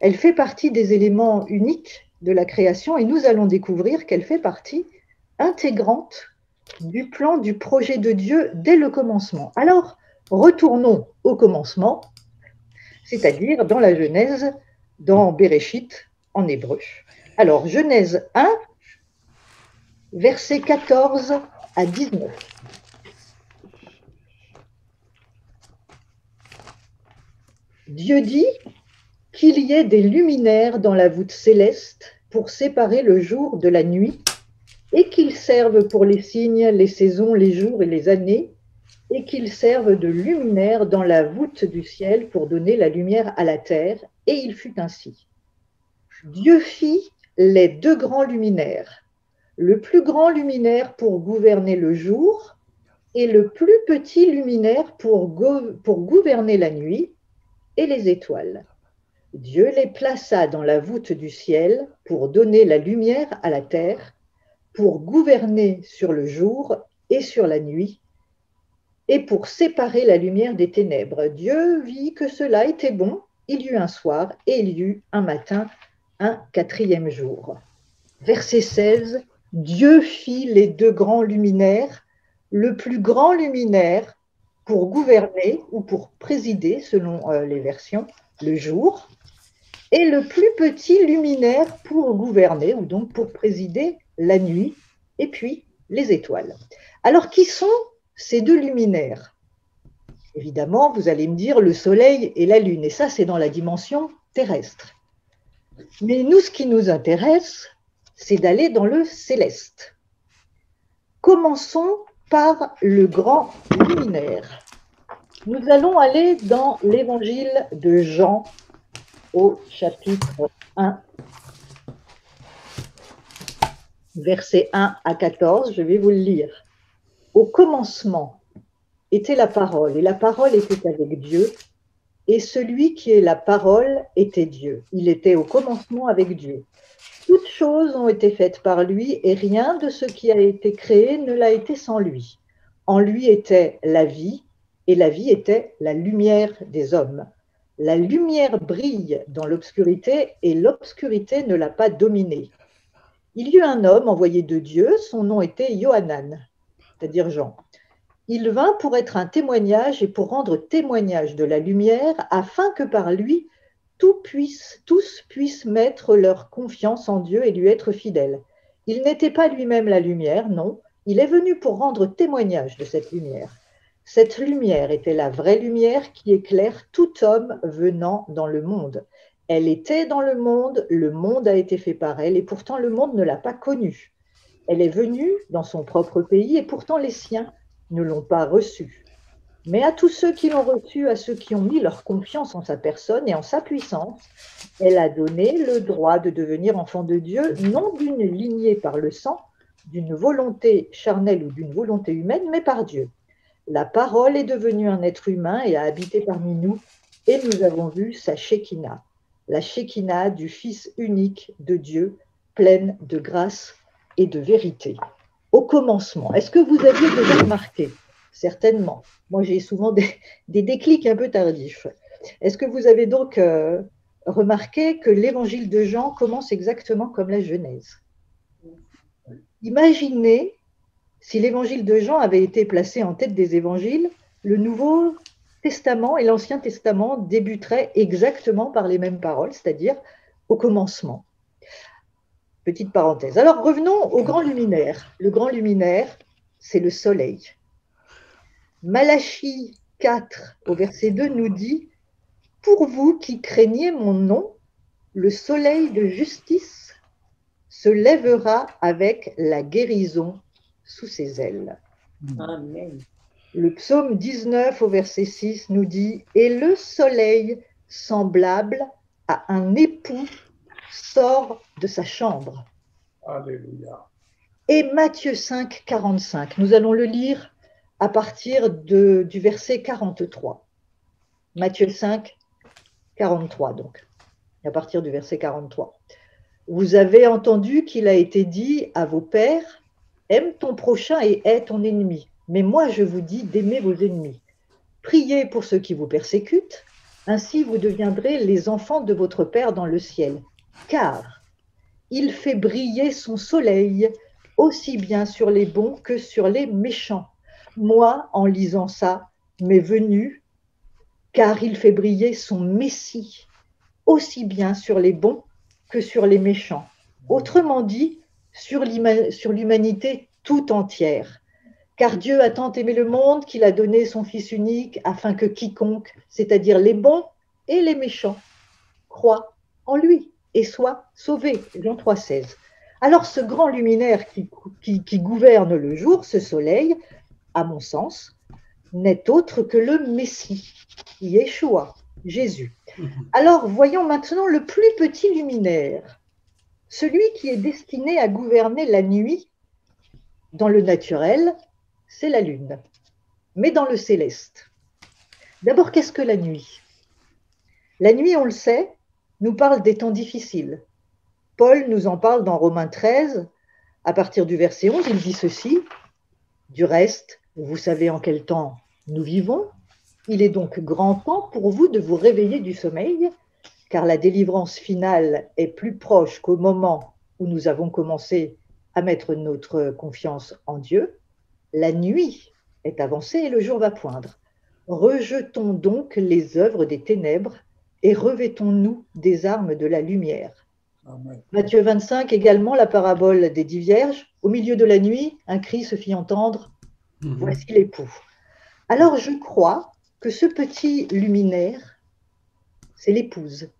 B: elle fait partie des éléments uniques de la création et nous allons découvrir qu'elle fait partie intégrante du plan, du projet de Dieu dès le commencement. Alors, retournons au commencement, c'est-à-dire dans la Genèse, dans Bereshit en hébreu. Alors, Genèse 1, versets 14 à 19. Dieu dit qu'il y ait des luminaires dans la voûte céleste pour séparer le jour de la nuit et qu'ils servent pour les signes, les saisons, les jours et les années et qu'ils servent de luminaire dans la voûte du ciel pour donner la lumière à la terre, et il fut ainsi. Dieu fit les deux grands luminaires, le plus grand luminaire pour gouverner le jour et le plus petit luminaire pour gouverner la nuit et les étoiles. Dieu les plaça dans la voûte du ciel pour donner la lumière à la terre, pour gouverner sur le jour et sur la nuit, et pour séparer la lumière des ténèbres. Dieu vit que cela était bon, il y eut un soir et il y eut un matin, un quatrième jour. Verset 16, Dieu fit les deux grands luminaires, le plus grand luminaire pour gouverner ou pour présider, selon les versions, le jour, et le plus petit luminaire pour gouverner, ou donc pour présider la nuit, et puis les étoiles. Alors, qui sont ces deux luminaires? Évidemment, vous allez me dire le soleil et la lune, et ça, c'est dans la dimension terrestre. Mais nous, ce qui nous intéresse, c'est d'aller dans le céleste. Commençons par le grand luminaire. Nous allons aller dans l'évangile de Jean, au chapitre 1, versets 1 à 14, je vais vous le lire. Au commencement était la parole, et la parole était avec Dieu, et celui qui est la parole était Dieu. Il était au commencement avec Dieu. Toutes choses ont été faites par lui, et rien de ce qui a été créé ne l'a été sans lui. En lui était la vie, et la vie était la lumière des hommes. La lumière brille dans l'obscurité, et l'obscurité ne l'a pas dominée. Il y eut un homme envoyé de Dieu, son nom était Yohanan, c'est-à-dire Jean. Il vint pour être un témoignage et pour rendre témoignage de la lumière, afin que par lui, tous puissent mettre leur confiance en Dieu et lui être fidèles. Il n'était pas lui-même la lumière, non, il est venu pour rendre témoignage de cette lumière. Cette lumière était la vraie lumière qui éclaire tout homme venant dans le monde. Elle était dans le monde a été fait par elle, et pourtant le monde ne l'a pas connue. Elle est venue dans son propre pays, et pourtant les siens ne l'ont pas reçue. Mais à tous ceux qui l'ont reçue, à ceux qui ont mis leur confiance en sa personne et en sa puissance, elle a donné le droit de devenir enfant de Dieu, non d'une lignée par le sang, d'une volonté charnelle ou d'une volonté humaine, mais par Dieu. La parole est devenue un être humain et a habité parmi nous, et nous avons vu sa Shekinah, la Shekinah du Fils unique de Dieu, pleine de grâce et de vérité. Au commencement, est-ce que vous aviez déjà remarqué? Certainement. Moi, j'ai souvent des déclics un peu tardifs. Est-ce que vous avez donc remarqué que l'évangile de Jean commence exactement comme la Genèse? Imaginez si l'évangile de Jean avait été placé en tête des évangiles, le Nouveau Testament et l'Ancien Testament débuteraient exactement par les mêmes paroles, c'est-à-dire au commencement. Petite parenthèse. Alors revenons au grand luminaire. Le grand luminaire, c'est le soleil. Malachie 4, au verset 2, nous dit « Pour vous qui craignez mon nom, le soleil de justice se lèvera avec la guérison sous ses ailes. »
H: Amen.
B: Le psaume 19 au verset 6 nous dit « Et le soleil semblable à un époux sort de sa chambre. »
A: Alléluia.
B: Et Matthieu 5, 45, nous allons le lire à partir du verset 43. Matthieu 5, 43 donc, à partir du verset 43. Vous avez entendu qu'il a été dit à vos pères, aime ton prochain et hais ton ennemi. Mais moi, je vous dis d'aimer vos ennemis. Priez pour ceux qui vous persécutent, ainsi vous deviendrez les enfants de votre Père dans le ciel. Car il fait briller son soleil aussi bien sur les bons que sur les méchants. Moi, en lisant ça, m'est venu, car il fait briller son Messie aussi bien sur les bons que sur les méchants. Autrement dit, sur l'humanité tout entière. Car Dieu a tant aimé le monde qu'il a donné son Fils unique afin que quiconque, c'est-à-dire les bons et les méchants, croient en lui et soit sauvé. Jean 3,16. Alors ce grand luminaire qui gouverne le jour, ce soleil, à mon sens, n'est autre que le Messie, Yeshua, Jésus. Alors, voyons maintenant le plus petit luminaire, celui qui est destiné à gouverner la nuit. Dans le naturel, c'est la lune, mais dans le céleste. D'abord, qu'est-ce que la nuit? La nuit, on le sait, nous parle des temps difficiles. Paul nous en parle dans Romains 13, à partir du verset 11, il dit ceci: « Du reste, vous savez en quel temps nous vivons. Il est donc grand temps pour vous de vous réveiller du sommeil, car la délivrance finale est plus proche qu'au moment où nous avons commencé à mettre notre confiance en Dieu. La nuit est avancée et le jour va poindre. Rejetons donc les œuvres des ténèbres et revêtons-nous des armes de la lumière. »
A: Amen.
B: Matthieu 25, également la parabole des 10 vierges. Au milieu de la nuit, un cri se fit entendre, « Voici l'époux. » Alors je crois que ce petit luminaire, c'est l'épouse,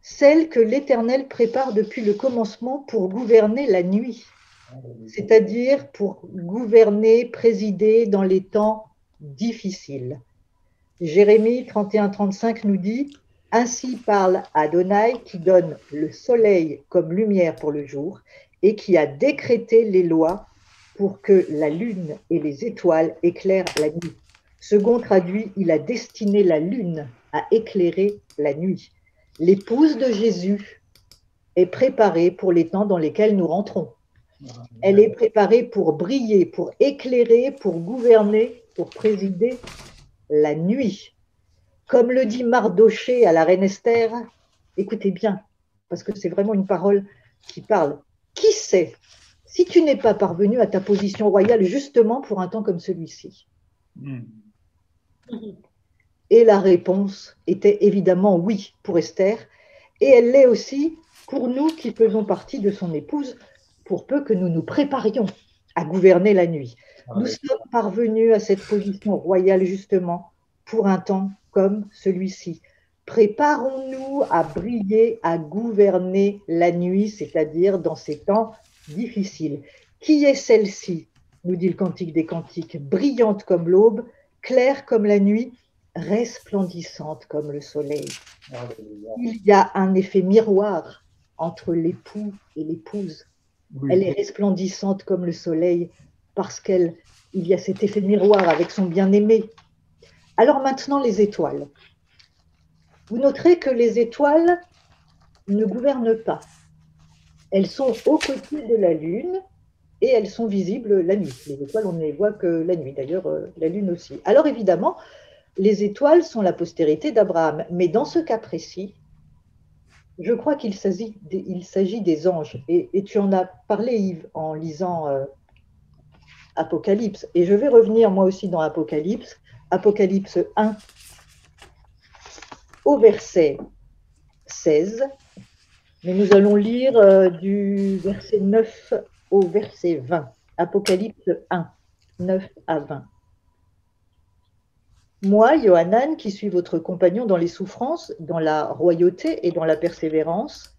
B: celle que l'Éternel prépare depuis le commencement pour gouverner la nuit, c'est-à-dire pour gouverner, présider dans les temps difficiles. Jérémie 31-35 nous dit « Ainsi parle Adonai qui donne le soleil comme lumière pour le jour et qui a décrété les lois pour que la lune et les étoiles éclairent la nuit. » Second traduit, il a destiné la lune à éclairer la nuit. L'épouse de Jésus est préparée pour les temps dans lesquels nous rentrons. Elle est préparée pour briller, pour éclairer, pour gouverner, pour présider la nuit. Comme le dit Mardoché à la reine Esther, écoutez bien, parce que c'est vraiment une parole qui parle. Qui sait si tu n'es pas parvenu à ta position royale justement pour un temps comme celui-ci? Et la réponse était évidemment oui pour Esther, et elle l'est aussi pour nous qui faisons partie de son épouse, pour peu que nous nous préparions à gouverner la nuit. Nous sommes parvenus à cette position royale justement pour un temps comme celui-ci. Préparons-nous à briller, à gouverner la nuit, c'est-à-dire dans ces temps difficiles. Qui est celle-ci, nous dit le Cantique des Cantiques, brillante comme l'aube, claire comme la nuit, resplendissante comme le soleil. Il y a un effet miroir entre l'époux et l'épouse. Elle est resplendissante comme le soleil parce qu'il y a cet effet miroir avec son bien-aimé. Alors maintenant, les étoiles. Vous noterez que les étoiles ne gouvernent pas. Elles sont aux côtés de la Lune et elles sont visibles la nuit. Les étoiles, on ne les voit que la nuit, d'ailleurs la Lune aussi. Alors évidemment, les étoiles sont la postérité d'Abraham, mais dans ce cas précis, je crois qu'il s'agit des anges. Et tu en as parlé, Yves, en lisant Apocalypse. Et je vais revenir moi aussi dans Apocalypse, Apocalypse 1, au verset 16. Mais nous allons lire du verset 9 au verset 20. Apocalypse 1, 9 à 20. Moi, Yohanan, qui suis votre compagnon dans les souffrances, dans la royauté et dans la persévérance,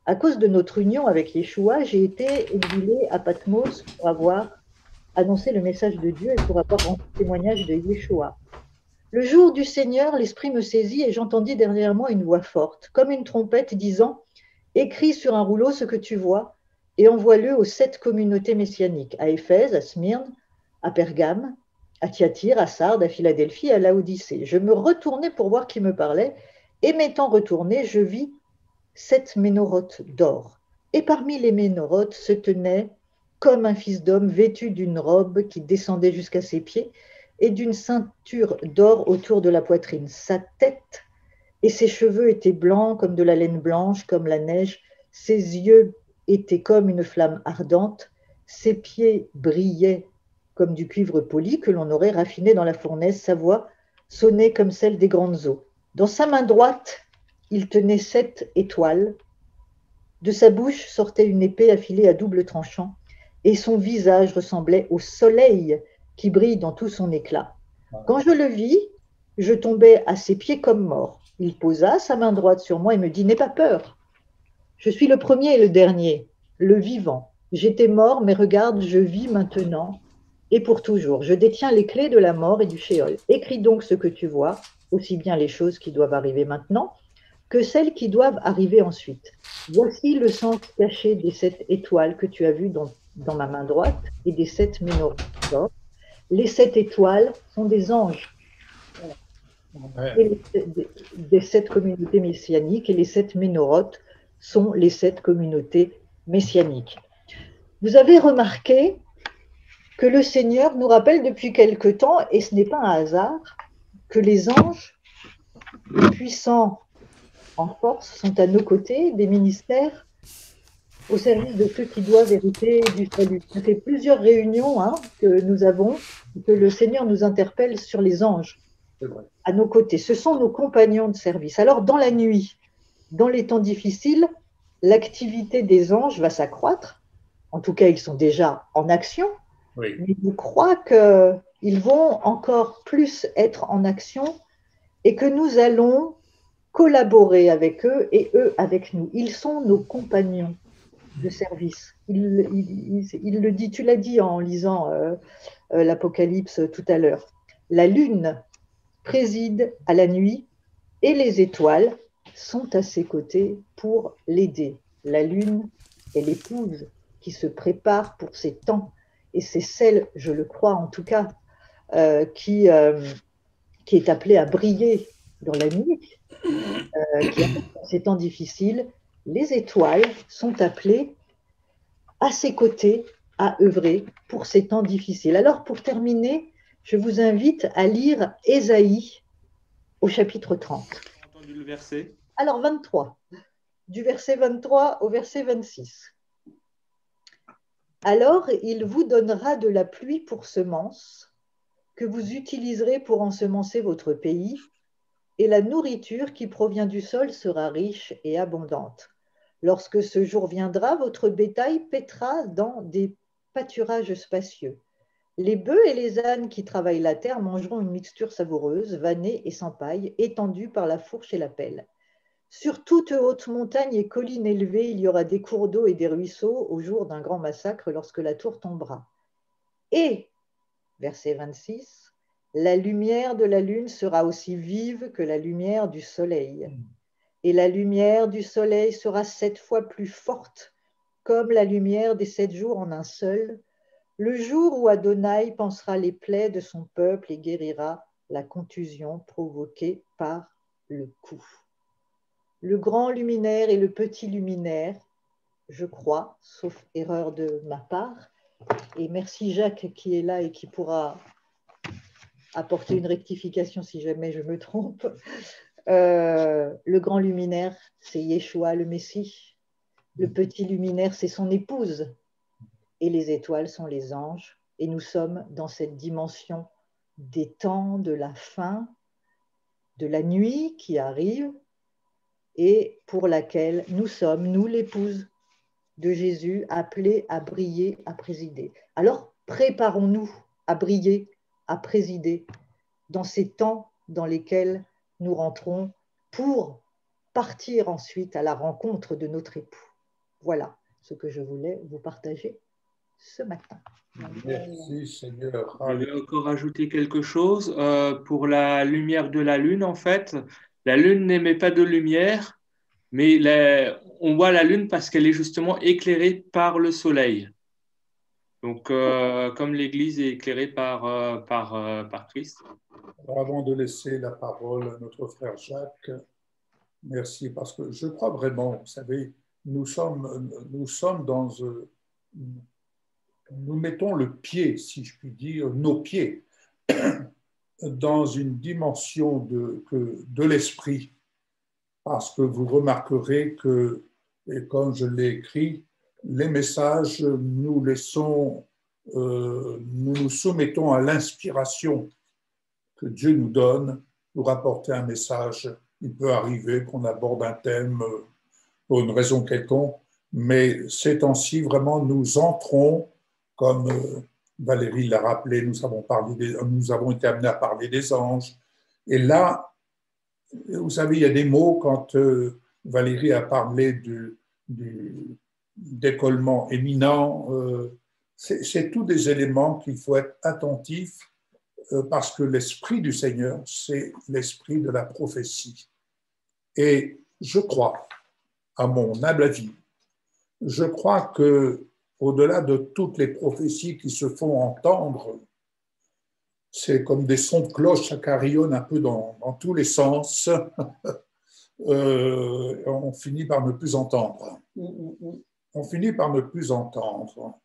B: à cause de notre union avec Yeshua, j'ai été exilé à Patmos pour avoir annoncé le message de Dieu et pour avoir rendu témoignage de Yeshua. Le jour du Seigneur, l'Esprit me saisit et j'entendis derrière moi une voix forte, comme une trompette disant « Écris sur un rouleau ce que tu vois et envoie-le aux 7 communautés messianiques, à Éphèse, à Smyrne, à Pergame, à Thyatire, à Sardes, à Philadelphie, à Laodicée. Je me retournai pour voir qui me parlait, et m'étant retourné, je vis 7 ménorotes d'or. Et parmi les ménorotes se tenait comme un fils d'homme vêtu d'une robe qui descendait jusqu'à ses pieds et d'une ceinture d'or autour de la poitrine. Sa tête et ses cheveux étaient blancs comme de la laine blanche, comme la neige. Ses yeux étaient comme une flamme ardente. Ses pieds brillaient comme du cuivre poli que l'on aurait raffiné dans la fournaise. Sa voix sonnait comme celle des grandes eaux. Dans sa main droite, il tenait 7 étoiles. De sa bouche sortait une épée affilée à double tranchant, et son visage ressemblait au soleil qui brille dans tout son éclat. Quand je le vis, je tombai à ses pieds comme mort. Il posa sa main droite sur moi et me dit « N'aie pas peur. Je suis le premier et le dernier, le vivant. J'étais mort, mais regarde, je vis maintenant. et pour toujours. Je détiens les clés de la mort et du Sheol. Écris donc ce que tu vois, aussi bien les choses qui doivent arriver maintenant que celles qui doivent arriver ensuite. Voici le sens caché des 7 étoiles que tu as vues dans ma main droite et des 7 menorahs d'or. Les 7 étoiles sont des anges. Et des 7 communautés messianiques, et les 7 ménorotes sont les 7 communautés messianiques. Vous avez remarqué que le Seigneur nous rappelle depuis quelque temps, et ce n'est pas un hasard, que les anges, les puissants en force, sont à nos côtés, des ministères au service de ceux qui doivent hériter du salut. Ça fait plusieurs réunions que nous avons, que le Seigneur nous interpelle sur les anges à nos côtés. Ce sont nos compagnons de service. Alors, dans la nuit, dans les temps difficiles, l'activité des anges va s'accroître. En tout cas, ils sont déjà en action. Oui. Mais je crois qu'ils vont encore plus être en action et que nous allons collaborer avec eux et eux avec nous. Ils sont nos compagnons de service. Il le dit, tu l'as dit en lisant l'Apocalypse tout à l'heure. La lune préside à la nuit et les étoiles sont à ses côtés pour l'aider. La lune est l'épouse qui se prépare pour ces temps et c'est celle, je le crois en tout cas, qui est appelée à briller dans la nuit, qui dans ces temps difficiles. Les étoiles sont appelées à ses côtés à œuvrer pour ces temps difficiles. Alors pour terminer, je vous invite à lire Ésaïe au chapitre 30.
C: Entendu le verset.
B: Alors 23, du verset 23 au verset 26. Alors il vous donnera de la pluie pour semence, que vous utiliserez pour ensemencer votre pays, et la nourriture qui provient du sol sera riche et abondante. Lorsque ce jour viendra, votre bétail paîtra dans des pâturages spacieux. Les bœufs et les ânes qui travaillent la terre mangeront une mixture savoureuse, vannée et sans paille, étendue par la fourche et la pelle. Sur toute haute montagne et colline élevée, il y aura des cours d'eau et des ruisseaux au jour d'un grand massacre lorsque la tour tombera. Et, verset 26, la lumière de la lune sera aussi vive que la lumière du soleil. Et la lumière du soleil sera 7 fois plus forte, comme la lumière des 7 jours en un seul, le jour où Adonai pansera les plaies de son peuple et guérira la contusion provoquée par le coup. Le grand luminaire et le petit luminaire, je crois, sauf erreur de ma part, et merci Jacques qui est là et qui pourra apporter une rectification si jamais je me trompe. Le grand luminaire, c'est Yeshua le Messie. Le petit luminaire, c'est son épouse. Et les étoiles sont les anges. Et nous sommes dans cette dimension des temps, de la fin, de la nuit qui arrive et pour laquelle nous sommes, nous l'épouse de Jésus, appelés à briller, à présider. Alors préparons-nous à briller, à présider dans ces temps dans lesquels nous rentrons pour partir ensuite à la rencontre de notre époux. Voilà ce que je voulais vous partager ce matin.
A: Merci Seigneur.
C: Je vais encore ajouter quelque chose. Pour la lumière de la lune, en fait, la lune n'émet pas de lumière, mais on voit la lune parce qu'elle est justement éclairée par le soleil. Donc, comme l'Église est éclairée par Christ.
A: Avant de laisser la parole à notre frère Jacques, merci, parce que je crois vraiment, vous savez, nous sommes dans... nous mettons le pied, si je puis dire, nos pieds, dans une dimension de l'esprit, parce que vous remarquerez que, et comme je l'ai écrit, les messages, nous nous soumettons à l'inspiration que Dieu nous donne pour apporter un message. Il peut arriver qu'on aborde un thème pour une raison quelconque, mais ces temps-ci, vraiment, nous entrons, comme Valérie l'a rappelé, nous avons été amenés à parler des anges. Et là, vous savez, il y a des mots, quand Valérie a parlé du décollement éminent, c'est tous des éléments qu'il faut être attentif parce que l'esprit du Seigneur, c'est l'esprit de la prophétie. Et je crois, à mon humble avis, je crois que au-delà de toutes les prophéties qui se font entendre, c'est comme des sons de cloche, ça carillonne un peu dans tous les sens. On finit par ne plus entendre. On finit par ne plus entendre.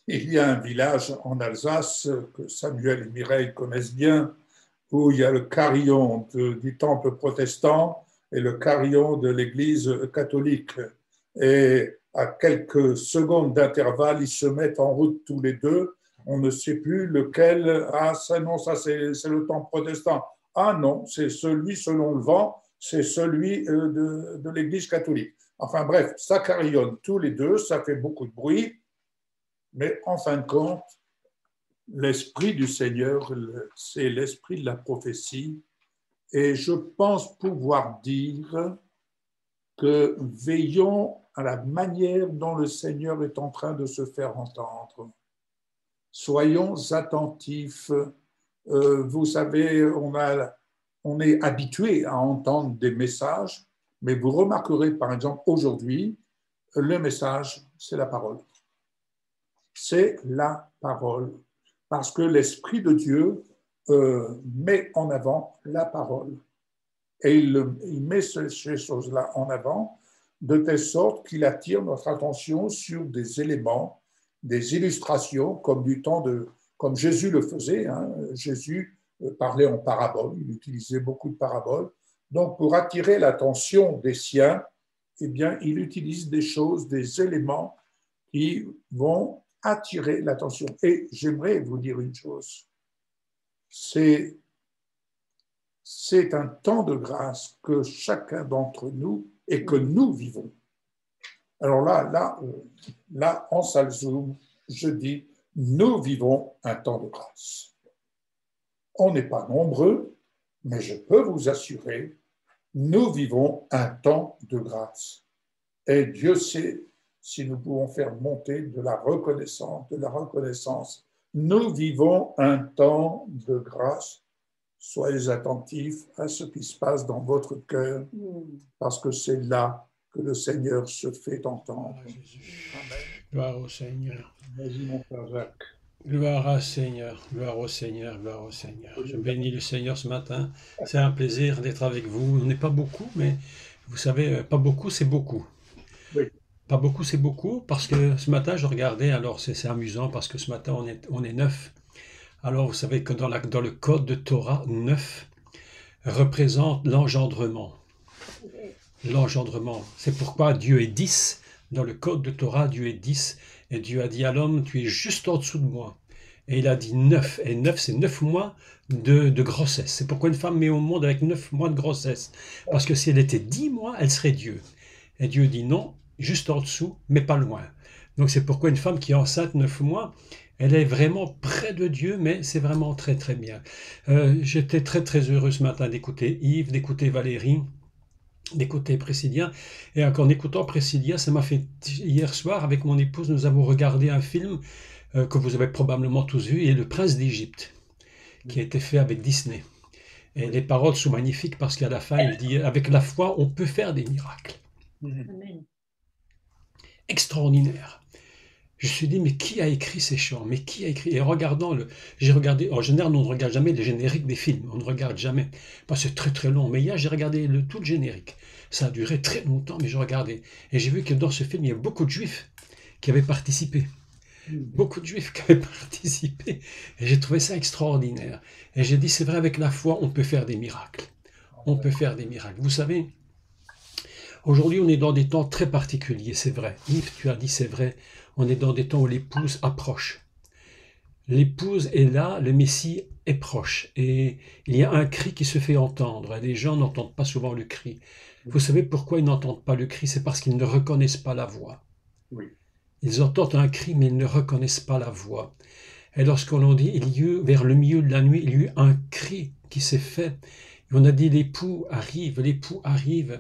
A: Il y a un village en Alsace que Samuel et Mireille connaissent bien, où il y a le carillon du temple protestant et le carillon de l'église catholique. Et à quelques secondes d'intervalle, ils se mettent en route tous les deux. On ne sait plus lequel. Ah, ça, non, ça c'est le temple protestant. Ah non, c'est celui selon le vent, c'est celui de l'église catholique. Enfin bref, ça carillonne tous les deux, ça fait beaucoup de bruit. Mais en fin de compte, l'esprit du Seigneur, c'est l'esprit de la prophétie. Et je pense pouvoir dire que veillons à la manière dont le Seigneur est en train de se faire entendre. Soyons attentifs. Vous savez, on est habitué à entendre des messages, mais vous remarquerez, par exemple, aujourd'hui, le message, c'est la parole. C'est la parole. Parce que l'Esprit de Dieu met en avant la parole. Et il met ces choses-là en avant de telle sorte qu'il attire notre attention sur des éléments, des illustrations, comme Jésus le faisait. Hein. Jésus parlait en parabole, il utilisait beaucoup de paraboles. Donc, pour attirer l'attention des siens, eh bien, il utilise des choses, des éléments qui vont attirer l'attention. Et j'aimerais vous dire une chose. C'est un temps de grâce que chacun d'entre nous et que nous vivons. Alors là, en salle Zoom, je dis, nous vivons un temps de grâce. On n'est pas nombreux, mais je peux vous assurer, nous vivons un temps de grâce. Et Dieu sait si nous pouvons faire monter de la reconnaissance. Nous vivons un temps de grâce. Soyez attentifs à ce qui se passe dans votre cœur, parce que c'est là que le Seigneur se fait entendre.
I: Gloire au Seigneur.
A: Vas-y, mon frère Jacques.
I: Gloire au Seigneur, gloire au Seigneur, gloire au Seigneur. Je bénis le Seigneur ce matin. C'est un plaisir d'être avec vous. On n'est pas beaucoup, mais vous savez, pas beaucoup, c'est beaucoup.
A: Oui.
I: Pas beaucoup, c'est beaucoup, parce que ce matin, je regardais, alors c'est amusant, parce que ce matin, on est 9. Alors, vous savez que dans le code de Torah, 9 représente l'engendrement. L'engendrement. C'est pourquoi Dieu est 10. Dans le code de Torah, Dieu est 10. Et Dieu a dit à l'homme, tu es juste en dessous de moi. Et il a dit 9. Et 9, c'est 9 mois de grossesse. C'est pourquoi une femme met au monde avec 9 mois de grossesse. Parce que si elle était 10 mois, elle serait Dieu. Et Dieu dit non, juste en dessous, mais pas loin. Donc c'est pourquoi une femme qui est enceinte 9 mois, elle est vraiment près de Dieu, mais c'est vraiment très très bien. J'étais très très heureux ce matin d'écouter Yves, d'écouter Valérie, d'écouter Priscilla. Et en écoutant Priscilla, ça m'a fait... Hier soir, avec mon épouse, nous avons regardé un film que vous avez probablement tous vu, et Le Prince d'Égypte, qui a été fait avec Disney. Et les paroles sont magnifiques parce qu'à la fin, il dit, avec la foi, on peut faire des miracles.
H: Amen.
I: Extraordinaire. Je me suis dit, mais qui a écrit ces chants? Mais qui a écrit? Et j'ai regardé, en général, on ne regarde jamais les génériques des films, on ne regarde jamais, parce que c'est très très long. Mais hier, j'ai regardé tout le générique. Ça a duré très longtemps, mais je regardais. Et j'ai vu que dans ce film, il y a beaucoup de juifs qui avaient participé. Beaucoup de juifs qui avaient participé. Et j'ai trouvé ça extraordinaire. Et j'ai dit, c'est vrai, avec la foi, on peut faire des miracles. On peut faire des miracles. Vous savez, aujourd'hui, on est dans des temps très particuliers, c'est vrai. Yves, tu as dit, c'est vrai. On est dans des temps où l'épouse approche. L'épouse est là, le Messie est proche. Et il y a un cri qui se fait entendre. Les gens n'entendent pas souvent le cri. Vous savez pourquoi ils n'entendent pas le cri? C'est parce qu'ils ne reconnaissent pas la voix.
A: Oui.
I: Ils entendent un cri, mais ils ne reconnaissent pas la voix. Et lorsqu'on dit, vers le milieu de la nuit, il y a eu un cri qui s'est fait. on a dit l'époux arrive, l'époux arrive.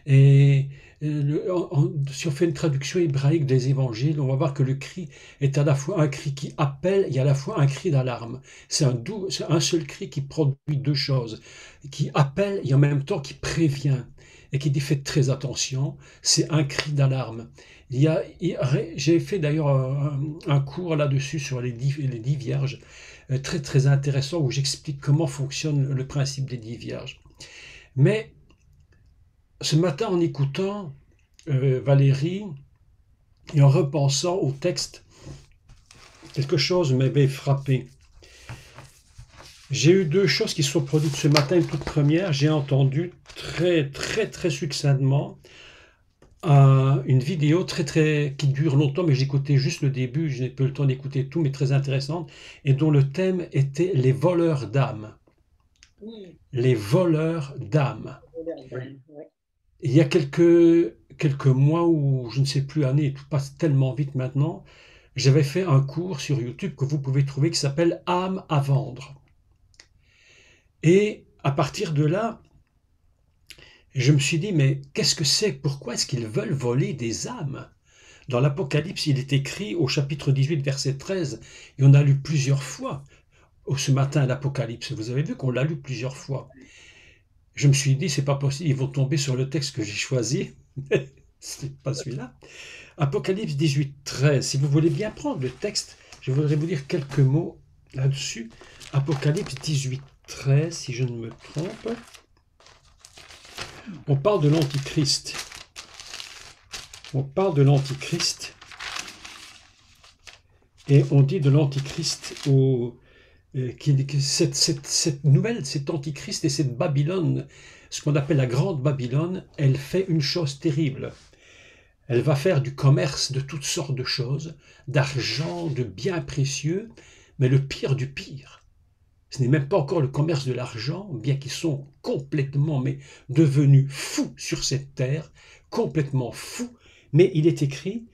I: Et si on fait une traduction hébraïque des évangiles, on va voir que le cri est à la fois un cri qui appelle et à la fois un cri d'alarme. C'est un seul cri qui produit deux choses, qui appelle et en même temps qui prévient et qui dit faites très attention, c'est un cri d'alarme. J'ai fait d'ailleurs un cours là-dessus sur les 10 vierges, très très intéressant, où j'explique comment fonctionne le principe des 10 vierges. Mais ce matin, en écoutant Valérie et en repensant au texte, quelque chose m'avait frappé. J'ai eu deux choses qui se sont produites ce matin. Une toute première, j'ai entendu très succinctement une vidéo qui dure longtemps, mais j'écoutais juste le début, je n'ai pas eu le temps d'écouter tout, mais très intéressante, et dont le thème était les voleurs d'âmes. Les voleurs d'âmes. Il y a quelques mois, ou je ne sais plus, années, tout passe tellement vite maintenant, j'avais fait un cours sur YouTube que vous pouvez trouver qui s'appelle « Âme à vendre ». Et à partir de là, je me suis dit, mais qu'est-ce que c'est? Pourquoi est-ce qu'ils veulent voler des âmes? Dans l'Apocalypse, il est écrit au chapitre 18, verset 13, et on a lu plusieurs fois ce matin l'Apocalypse. Vous avez vu qu'on l'a lu plusieurs fois. Je me suis dit, c'est pas possible, ils vont tomber sur le texte que j'ai choisi. C'est pas celui-là. Apocalypse 18, 13. Si vous voulez bien prendre le texte, je voudrais vous dire quelques mots là-dessus. Apocalypse 18, 13, si je ne me trompe. On parle de l'Antichrist. On parle de l'Antichrist. Et on dit de l'Antichrist cet Antichrist et cette Babylone, ce qu'on appelle la Grande Babylone, elle fait une chose terrible. Elle va faire du commerce de toutes sortes de choses, d'argent, de biens précieux, mais le pire du pire. Ce n'est même pas encore le commerce de l'argent, bien qu'ils sont complètement devenus fous sur cette terre, complètement fous, mais il est écrit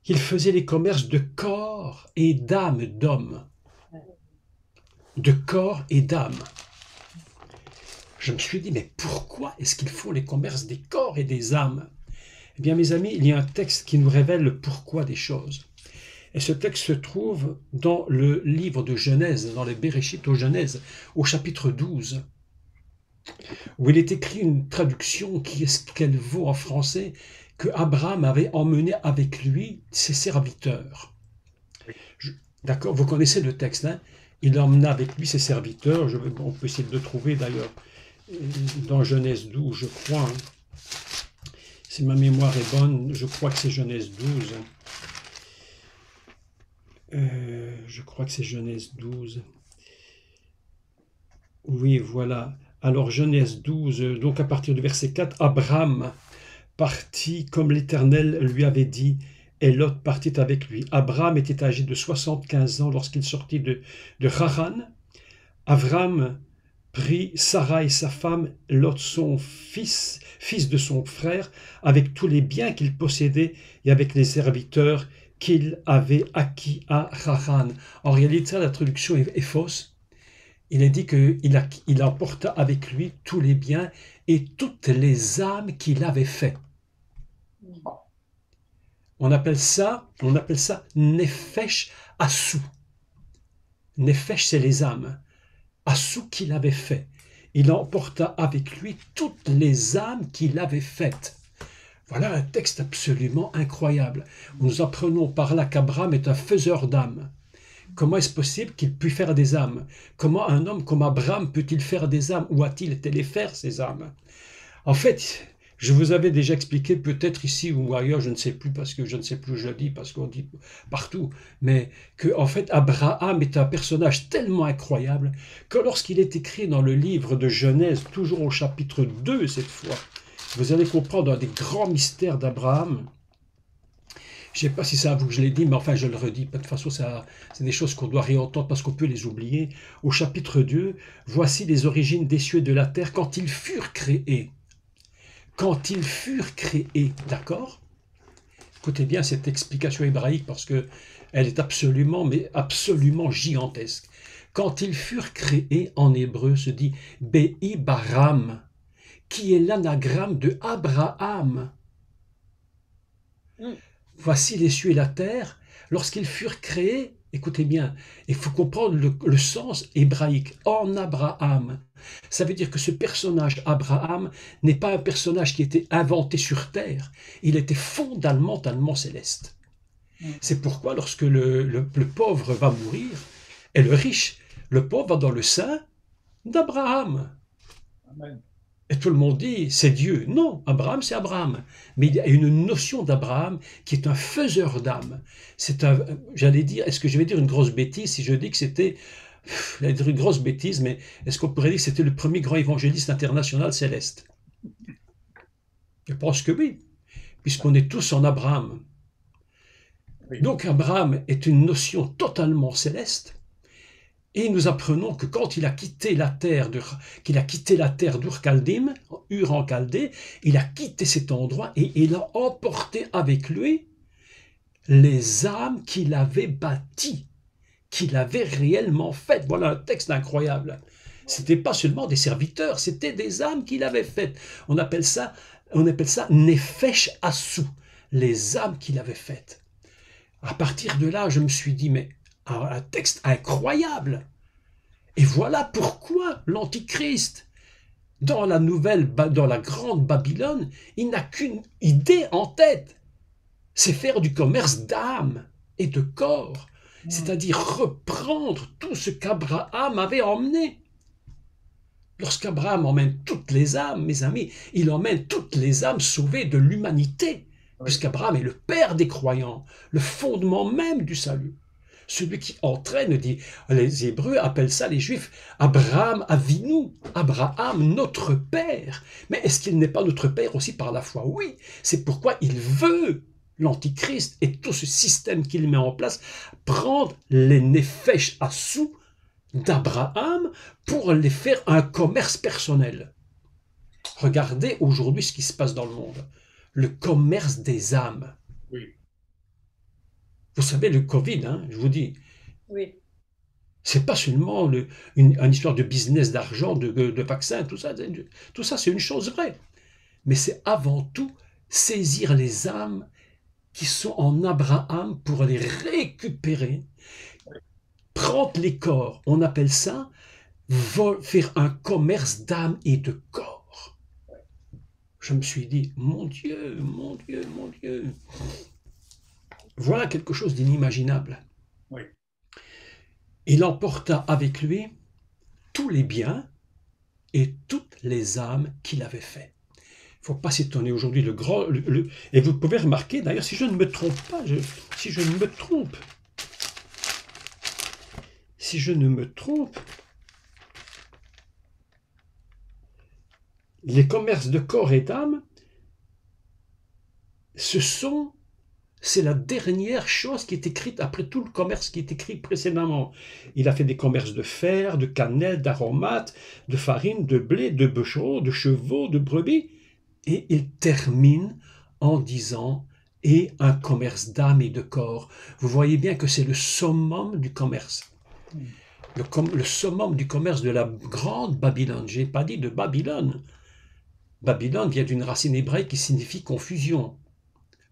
I: qu'ils faisaient les commerces de corps et d'âme d'hommes. De corps et d'âme. Je me suis dit, mais pourquoi est-ce qu'ils font les commerces des corps et des âmes? Eh bien, mes amis, il y a un texte qui nous révèle le pourquoi des choses. Et ce texte se trouve dans le livre de Genèse, dans les Béréchit au Genèse, au chapitre 12, où il est écrit une traduction qui est ce qu'elle vaut en français, que Abraham avait emmené avec lui ses serviteurs. D'accord, vous connaissez le texte, hein? Il emmena avec lui ses serviteurs, on peut essayer de le trouver d'ailleurs dans Genèse 12, je crois. Hein. Si ma mémoire est bonne, je crois que c'est Genèse 12. Je crois que c'est Genèse 12. Oui, voilà. Alors Genèse 12, donc à partir du verset 4, Abraham partit comme l'Éternel lui avait dit, et Lot partit avec lui. Abraham était âgé de 75 ans lorsqu'il sortit de Haran. Abraham prit Sarai sa femme, Lot son fils de son frère, avec tous les biens qu'il possédait et avec les serviteurs qu'il avait acquis à Haran. En réalité, la traduction est fausse. Il est dit qu'il emporta avec lui tous les biens et toutes les âmes qu'il avait fait. On appelle ça Nefesh Assou. Nefesh, c'est les âmes. Assou qu'il avait fait. Il emporta avec lui toutes les âmes qu'il avait faites. Voilà un texte absolument incroyable. Nous apprenons par là qu'Abraham est un faiseur d'âmes. Comment est-ce possible qu'il puisse faire des âmes? Comment un homme comme Abraham peut-il faire des âmes? Où a-t-il été les faire, ces âmes? En fait, je vous avais déjà expliqué, peut-être ici ou ailleurs, je ne sais plus, parce que je ne sais plus où je le dis, parce qu'on dit partout, mais que en fait, Abraham est un personnage tellement incroyable que lorsqu'il est écrit dans le livre de Genèse, toujours au chapitre 2 cette fois, vous allez comprendre un des grands mystères d'Abraham. Je ne sais pas si c'est à vous que je l'ai dit, mais enfin je le redis. De toute façon, c'est des choses qu'on doit réentendre parce qu'on peut les oublier. Au chapitre 2, voici les origines des cieux et de la terre quand ils furent créés. Quand ils furent créés, d'accord? Écoutez bien cette explication hébraïque parce que Elle est absolument, mais absolument gigantesque. Quand ils furent créés, en hébreu se dit Be'i Baram, qui est l'anagramme de Abraham. Voici les cieux et la terre, lorsqu'ils furent créés, écoutez bien, il faut comprendre le sens hébraïque, en Abraham. Ça veut dire que ce personnage, Abraham, n'est pas un personnage qui était inventé sur terre, il était fondamentalement céleste. C'est pourquoi lorsque le pauvre va mourir, et le riche, le pauvre va dans le sein d'Abraham.
A: Amen.
I: Et tout le monde dit, c'est Dieu. Non, Abraham, c'est Abraham. Mais il y a une notion d'Abraham qui est un faiseur d'âme. C'est un, j'allais dire, est-ce que je vais dire une grosse bêtise si je dis que c'était, j'allais dire une grosse bêtise, mais est-ce qu'on pourrait dire que c'était le premier grand évangéliste international céleste? Je pense que oui, puisqu'on est tous en Abraham.
A: Oui.
I: Donc Abraham est une notion totalement céleste. Et nous apprenons que quand il a quitté la terre d'Ur-Chaldéem, Ur en Chaldée, il a quitté cet endroit et il a emporté avec lui les âmes qu'il avait bâties, qu'il avait réellement faites. Voilà un texte incroyable. C'était pas seulement des serviteurs, c'était des âmes qu'il avait faites. On appelle ça Nefesh Assou, les âmes qu'il avait faites. À partir de là, je me suis dit, mais un texte incroyable. Et voilà pourquoi l'Antichrist, dans la grande Babylone, il n'a qu'une idée en tête, c'est faire du commerce d'âme et de corps, c'est-à-dire reprendre tout ce qu'Abraham avait emmené. Lorsqu'Abraham emmène toutes les âmes, mes amis, il emmène toutes les âmes sauvées de l'humanité, puisqu'Abraham est le père des croyants, le fondement même du salut. Celui qui entraîne, dit, les Hébreux appellent ça, les Juifs, Abraham Avinu, Abraham notre père. Mais est-ce qu'il n'est pas notre père aussi par la foi? Oui, c'est pourquoi il veut, l'Antichrist et tout ce système qu'il met en place, prendre les Nefesh Assou d'Abraham pour les faire un commerce personnel. Regardez aujourd'hui ce qui se passe dans le monde. Le commerce des âmes.
A: Oui.
I: Vous savez, le Covid, hein, je vous dis,
H: Oui.
I: c'est pas seulement une histoire de business, d'argent, de vaccins, tout ça c'est une chose vraie. Mais c'est avant tout saisir les âmes qui sont en Abraham pour les récupérer, prendre les corps, on appelle ça faire un commerce d'âme et de corps. Je me suis dit, mon Dieu, mon Dieu, mon Dieu. Voilà quelque chose d'inimaginable.
A: Oui.
I: Il emporta avec lui tous les biens et toutes les âmes qu'il avait fait. Il ne faut pas s'étonner aujourd'hui, et vous pouvez remarquer, d'ailleurs, si je ne me trompe pas, si je ne me trompe, les commerces de corps et d'âme, c'est la dernière chose qui est écrite après tout le commerce qui est écrit précédemment. Il a fait des commerces de fer, de cannelle, d'aromates, de farine, de blé, de bûcherons, de chevaux, de brebis. Et il termine en disant « et un commerce d'âme et de corps ». Vous voyez bien que c'est le summum du commerce. Le summum du commerce de la grande Babylone. Je n'ai pas dit de Babylone. Babylone vient d'une racine hébraïque qui signifie confusion.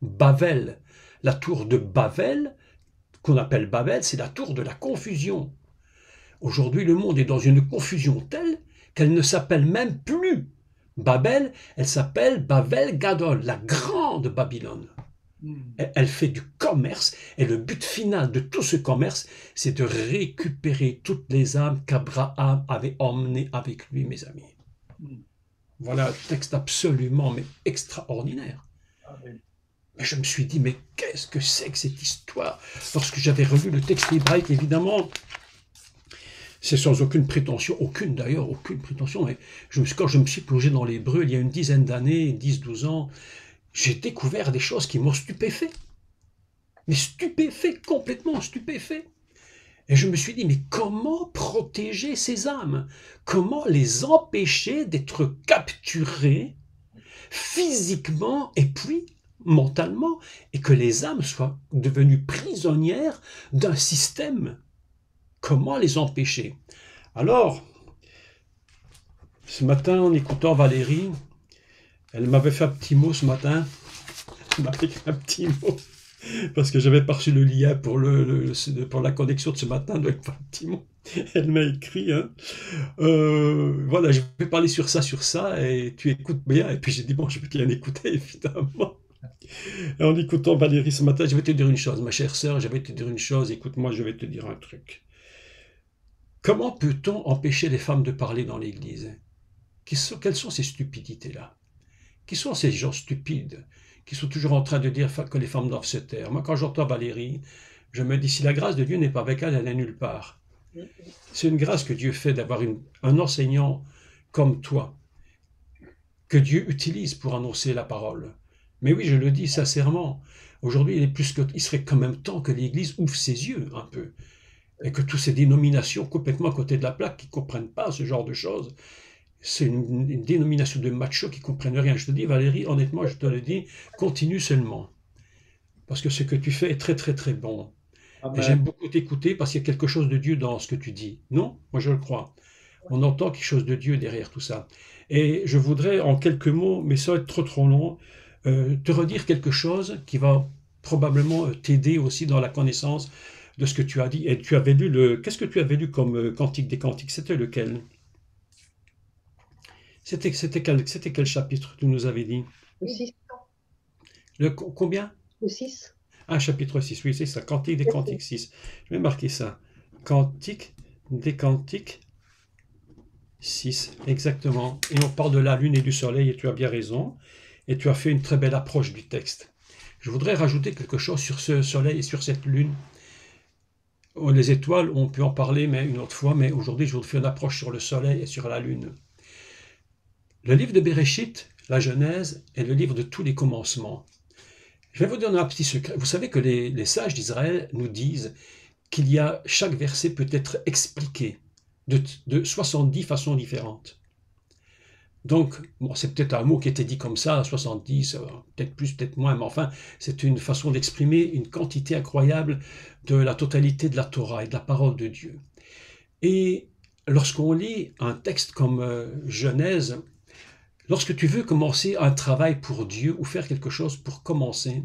I: Bavel. La tour de Babel, qu'on appelle Babel, c'est la tour de la confusion. Aujourd'hui, le monde est dans une confusion telle qu'elle ne s'appelle même plus Babel, elle s'appelle Babel Gadol, la grande Babylone. Elle fait du commerce, et le but final de tout ce commerce, c'est de récupérer toutes les âmes qu'Abraham avait emmenées avec lui, mes amis. Voilà un texte absolument mais extraordinaire.
A: Amen.
I: Mais je me suis dit, mais qu'est-ce que c'est que cette histoire? Lorsque j'avais relu le texte hébraïque, évidemment, c'est sans aucune prétention, aucune prétention, mais quand je me suis plongé dans l'hébreu, il y a une dizaine d'années, 10-12 ans, j'ai découvert des choses qui m'ont stupéfait. Mais stupéfait, complètement stupéfait. Et je me suis dit, mais comment protéger ces âmes? Comment les empêcher d'être capturées physiquement et puis mentalement et que les âmes soient devenues prisonnières d'un système. Comment les empêcher? Alors, ce matin, en écoutant Valérie, elle m'avait fait un petit mot ce matin. Elle m'a fait un petit mot. Parce que j'avais pas reçu le lien pour la connexion de ce matin, donc un petit mot. Elle m'a écrit, hein, voilà, je vais parler sur ça, et tu écoutes bien. Et puis j'ai dit, bon, je vais bien écouter, évidemment. Et en écoutant Valérie ce matin, je vais te dire une chose, ma chère sœur, je vais te dire une chose, écoute-moi, je vais te dire un truc. Comment peut-on empêcher les femmes de parler dans l'Église? Quelles sont ces stupidités-là? Qui sont ces gens stupides qui sont toujours en train de dire que les femmes doivent se taire? Moi, quand j'entends Valérie, je me dis, si la grâce de Dieu n'est pas avec elle, elle n'est nulle part. C'est une grâce que Dieu fait d'avoir un enseignant comme toi, que Dieu utilise pour annoncer la parole. Mais oui, je le dis sincèrement, aujourd'hui, il serait quand même temps que l'Église ouvre ses yeux un peu, et que toutes ces dénominations complètement à côté de la plaque qui ne comprennent pas ce genre de choses, c'est une dénomination de machos qui ne comprennent rien. Je te dis, Valérie, honnêtement, je te le dis, continue seulement. Parce que ce que tu fais est très, très, très bon. Et j'aime beaucoup t'écouter parce qu'il y a quelque chose de Dieu dans ce que tu dis. Non? Moi, je le crois. On entend quelque chose de Dieu derrière tout ça. Et je voudrais, en quelques mots, mais ça va être trop, trop long, te redire quelque chose qui va probablement t'aider aussi dans la connaissance de ce que tu as dit. Et tu avais lu qu'est-ce que tu avais lu comme Cantique des Cantiques? C'était lequel? C'était quel chapitre tu nous avais dit?
B: Le 6.
I: Combien?
B: Le 6.
I: Ah, chapitre 6, oui, c'est ça. Cantique des Cantiques 6. Je vais marquer ça. Cantique des Cantiques 6, exactement. Et on parle de la lune et du soleil, et tu as bien raison. Et tu as fait une très belle approche du texte. Je voudrais rajouter quelque chose sur ce soleil et sur cette lune. Les étoiles, on peut en parler mais une autre fois, mais aujourd'hui, je vous fais une approche sur le soleil et sur la lune. Le livre de Bereshit, la Genèse, est le livre de tous les commencements. Je vais vous donner un petit secret. Vous savez que les sages d'Israël nous disent chaque verset peut être expliqué de 70 façons différentes. Donc, bon, c'est peut-être un mot qui était dit comme ça, 70, peut-être plus, peut-être moins, mais enfin, c'est une façon d'exprimer une quantité incroyable de la totalité de la Torah et de la parole de Dieu. Et lorsqu'on lit un texte comme Genèse, lorsque tu veux commencer un travail pour Dieu ou faire quelque chose pour commencer,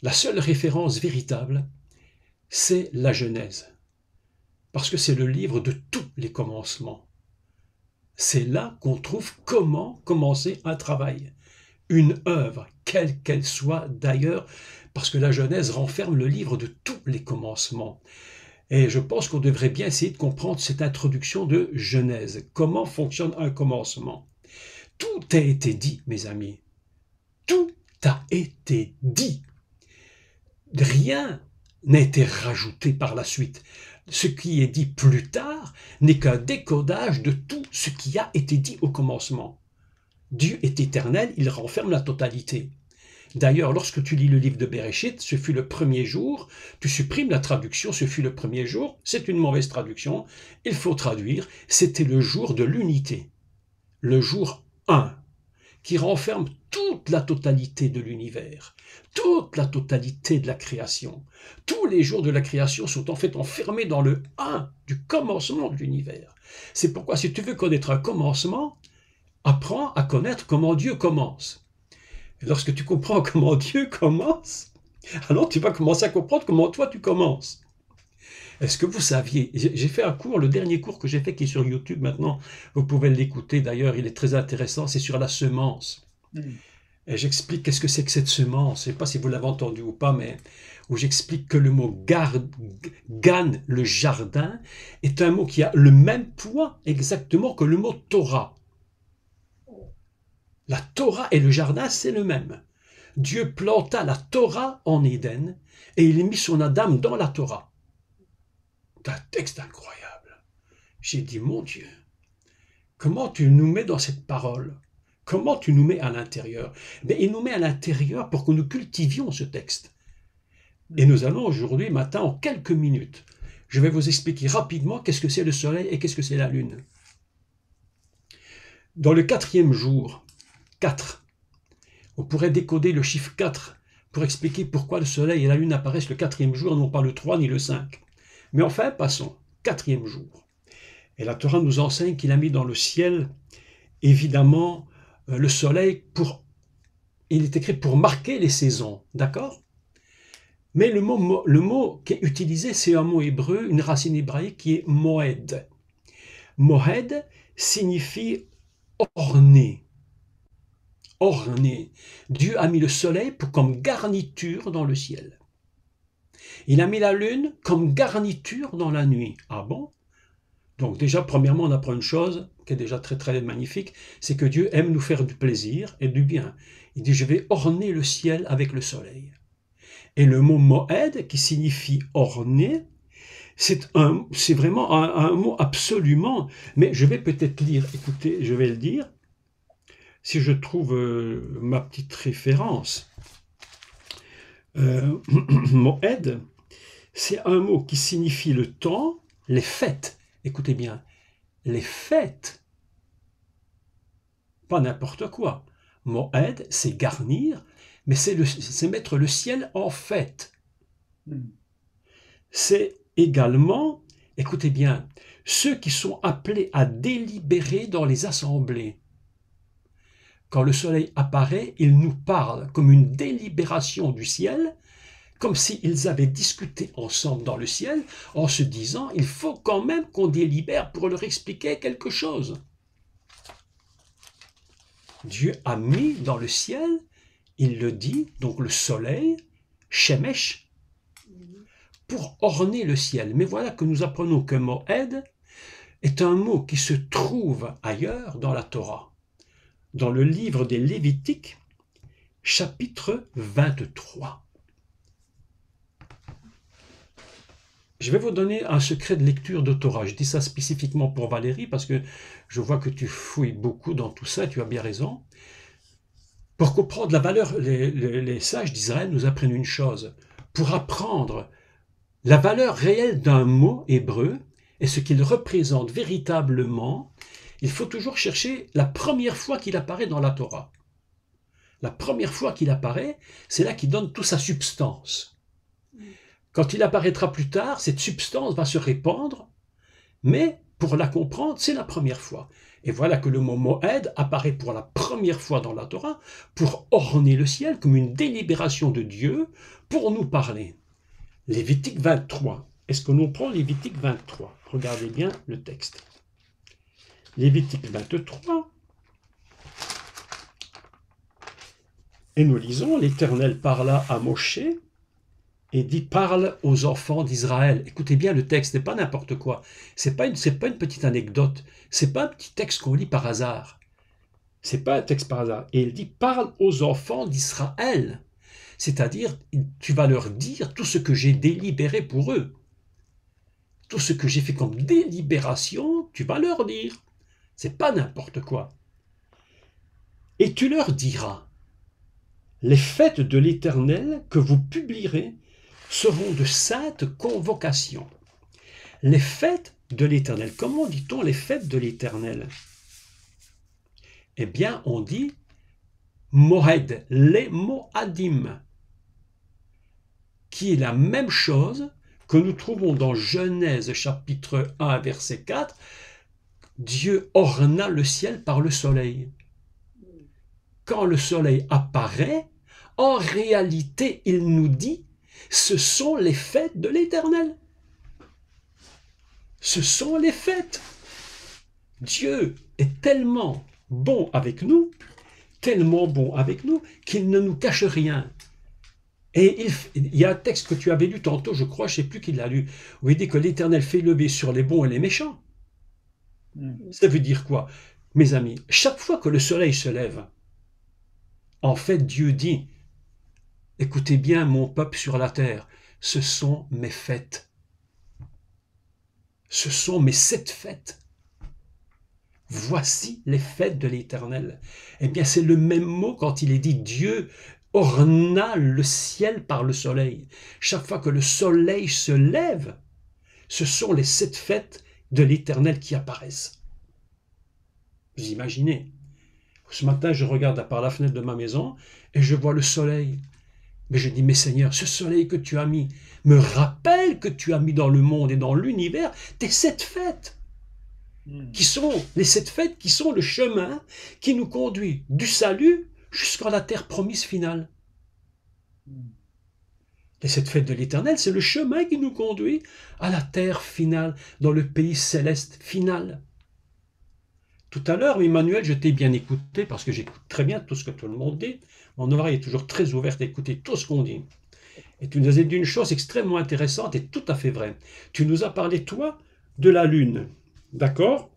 I: la seule référence véritable, c'est la Genèse. Parce que c'est le livre de tous les commencements. C'est là qu'on trouve comment commencer un travail, une œuvre, quelle qu'elle soit d'ailleurs, parce que la Genèse renferme le livre de tous les commencements. Et je pense qu'on devrait bien essayer de comprendre cette introduction de Genèse. Comment fonctionne un commencement? Tout a été dit, mes amis. Tout a été dit. Rien n'a été rajouté par la suite. Ce qui est dit plus tard n'est qu'un décodage de tout ce qui a été dit au commencement. Dieu est éternel, il renferme la totalité. D'ailleurs, lorsque tu lis le livre de Bereshit, ce fut le premier jour, tu supprimes la traduction, ce fut le premier jour, c'est une mauvaise traduction, il faut traduire, c'était le jour de l'unité, le jour 1, qui renferme toute la totalité de l'univers, toute la totalité de la création. Tous les jours de la création sont en fait enfermés dans le 1 du commencement de l'univers. C'est pourquoi si tu veux connaître un commencement, apprends à connaître comment Dieu commence. Et lorsque tu comprends comment Dieu commence, alors tu vas commencer à comprendre comment toi tu commences. Est-ce que vous saviez, j'ai fait un cours, le dernier cours que j'ai fait qui est sur YouTube maintenant, vous pouvez l'écouter d'ailleurs, il est très intéressant, c'est sur la semence. Et j'explique qu'est-ce que c'est que cette semence, je ne sais pas si vous l'avez entendu ou pas, mais où j'explique que le mot gan, le jardin, est un mot qui a le même poids exactement que le mot Torah. La Torah et le jardin, c'est le même. Dieu planta la Torah en Éden et il mit son Adam dans la Torah. C'est un texte incroyable. J'ai dit, mon Dieu, comment tu nous mets dans cette parole? Comment tu nous mets à l'intérieur? Mais il nous met à l'intérieur pour que nous cultivions ce texte. Et nous allons aujourd'hui, matin, en quelques minutes, je vais vous expliquer rapidement qu'est-ce que c'est le soleil et qu'est-ce que c'est la lune. Dans le 4e jour, 4, On pourrait décoder le chiffre 4 pour expliquer pourquoi le soleil et la lune apparaissent le 4e jour, non pas le 3 ni le 5. Mais enfin, passons. 4e jour. Et la Torah nous enseigne qu'il a mis dans le ciel, évidemment, le soleil il est écrit pour marquer les saisons, d'accord? Mais le mot qui est utilisé, c'est un mot hébreu, une racine hébraïque qui est moed. Moed signifie orner. Orner. Dieu a mis le soleil comme garniture dans le ciel. Il a mis la lune comme garniture dans la nuit. Ah bon? Donc déjà, premièrement, on apprend une chose qui est déjà très très magnifique, c'est que Dieu aime nous faire du plaisir et du bien. Il dit, je vais orner le ciel avec le soleil. Et le mot moed, qui signifie orner, c'est vraiment un mot absolument, mais je vais peut-être lire, écoutez, je vais le dire, si je trouve ma petite référence. Moed, c'est un mot qui signifie le temps, les fêtes. Écoutez bien, les fêtes, pas n'importe quoi. Moed, c'est garnir, mais c'est mettre le ciel en fête. C'est également, écoutez bien, ceux qui sont appelés à délibérer dans les assemblées. Quand le soleil apparaît, il nous parle comme une délibération du ciel, comme s'ils avaient discuté ensemble dans le ciel, en se disant, il faut quand même qu'on délibère pour leur expliquer quelque chose. Dieu a mis dans le ciel, il le dit, donc le soleil, Shemesh, pour orner le ciel. Mais voilà que nous apprenons que Moed est un mot qui se trouve ailleurs dans la Torah, dans le livre des Lévitiques, chapitre 23. Je vais vous donner un secret de lecture de Torah. Je dis ça spécifiquement pour Valérie parce que je vois que tu fouilles beaucoup dans tout ça, tu as bien raison. Pour comprendre la valeur, les sages d'Israël nous apprennent une chose. Pour apprendre la valeur réelle d'un mot hébreu et ce qu'il représente véritablement, il faut toujours chercher la première fois qu'il apparaît dans la Torah. La première fois qu'il apparaît, c'est là qu'il donne toute sa substance. Quand il apparaîtra plus tard, cette substance va se répandre, mais pour la comprendre, c'est la première fois. Et voilà que le mot Moed apparaît pour la première fois dans la Torah pour orner le ciel comme une délibération de Dieu pour nous parler. Lévitique 23. Est-ce que l'on prend Lévitique 23? Regardez bien le texte. Lévitique 23. Et nous lisons, l'Éternel parla à Moshe et dit, parle aux enfants d'Israël. Écoutez bien le texte, ce n'est pas n'importe quoi. Ce n'est pas une petite anecdote. Ce n'est pas un petit texte qu'on lit par hasard. Ce n'est pas un texte par hasard. Et il dit, parle aux enfants d'Israël. C'est-à-dire, tu vas leur dire tout ce que j'ai délibéré pour eux. Tout ce que j'ai fait comme délibération, tu vas leur dire. Ce n'est pas n'importe quoi. Et tu leur diras, les fêtes de l'Éternel que vous publierez seront de saintes convocations. Les fêtes de l'Éternel. Comment dit-on les fêtes de l'Éternel? Eh bien, on dit Moed, les Moadim, qui est la même chose que nous trouvons dans Genèse chapitre 1, verset 4. Dieu orna le ciel par le soleil. Quand le soleil apparaît, en réalité, il nous dit, ce sont les fêtes de l'Éternel. Ce sont les fêtes. Dieu est tellement bon avec nous, qu'il ne nous cache rien. Et il y a un texte que tu avais lu tantôt, je crois, je ne sais plus qui l'a lu, où il dit que l'Éternel fait lever sur les bons et les méchants. Ça veut dire quoi? Mes amis, chaque fois que le soleil se lève, en fait, Dieu dit, écoutez bien mon peuple sur la terre, ce sont mes fêtes. Ce sont mes 7 fêtes. Voici les fêtes de l'Éternel. Eh bien, c'est le même mot quand il est dit Dieu orna le ciel par le soleil. Chaque fois que le soleil se lève, ce sont les 7 fêtes de l'Éternel qui apparaissent. Vous imaginez? Ce matin, je regarde par la fenêtre de ma maison et je vois le soleil. Mais je dis, mais Seigneur, ce soleil que tu as mis me rappelle que tu as mis dans le monde et dans l'univers tes 7 fêtes. Qui sont les 7 fêtes qui sont le chemin qui nous conduit du salut jusqu'à la terre promise finale. Les 7 fêtes de l'Éternel, c'est le chemin qui nous conduit à la terre finale, dans le pays céleste final. Tout à l'heure, Emmanuel, je t'ai bien écouté parce que j'écoute très bien tout ce que tout le monde dit. Mon oreille est toujours très ouverte à écouter tout ce qu'on dit. Et tu nous as dit une chose extrêmement intéressante et tout à fait vraie. Tu nous as parlé, toi, de la lune. D'accord?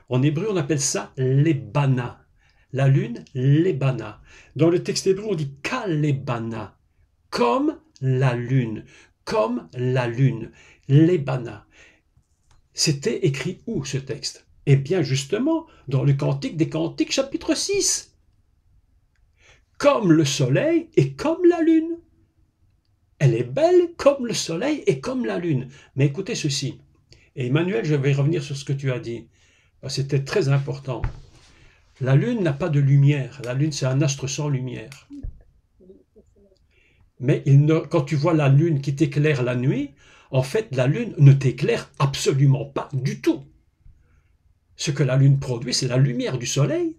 I: En hébreu, on appelle ça l'ébana. La lune, l'ébana. Dans le texte hébreu, on dit kalébana. Comme la lune. Comme la lune. L'ébana. C'était écrit où, ce texte? Eh bien, justement, dans le Cantique des Cantiques, chapitre 6. Comme le soleil et comme la lune. Elle est belle comme le soleil et comme la lune. Mais écoutez ceci. Et Emmanuel, je vais revenir sur ce que tu as dit. C'était très important. La lune n'a pas de lumière. La lune, c'est un astre sans lumière. Mais quand tu vois la lune qui t'éclaire la nuit, en fait, la lune ne t'éclaire absolument pas du tout. Ce que la lune produit, c'est la lumière du soleil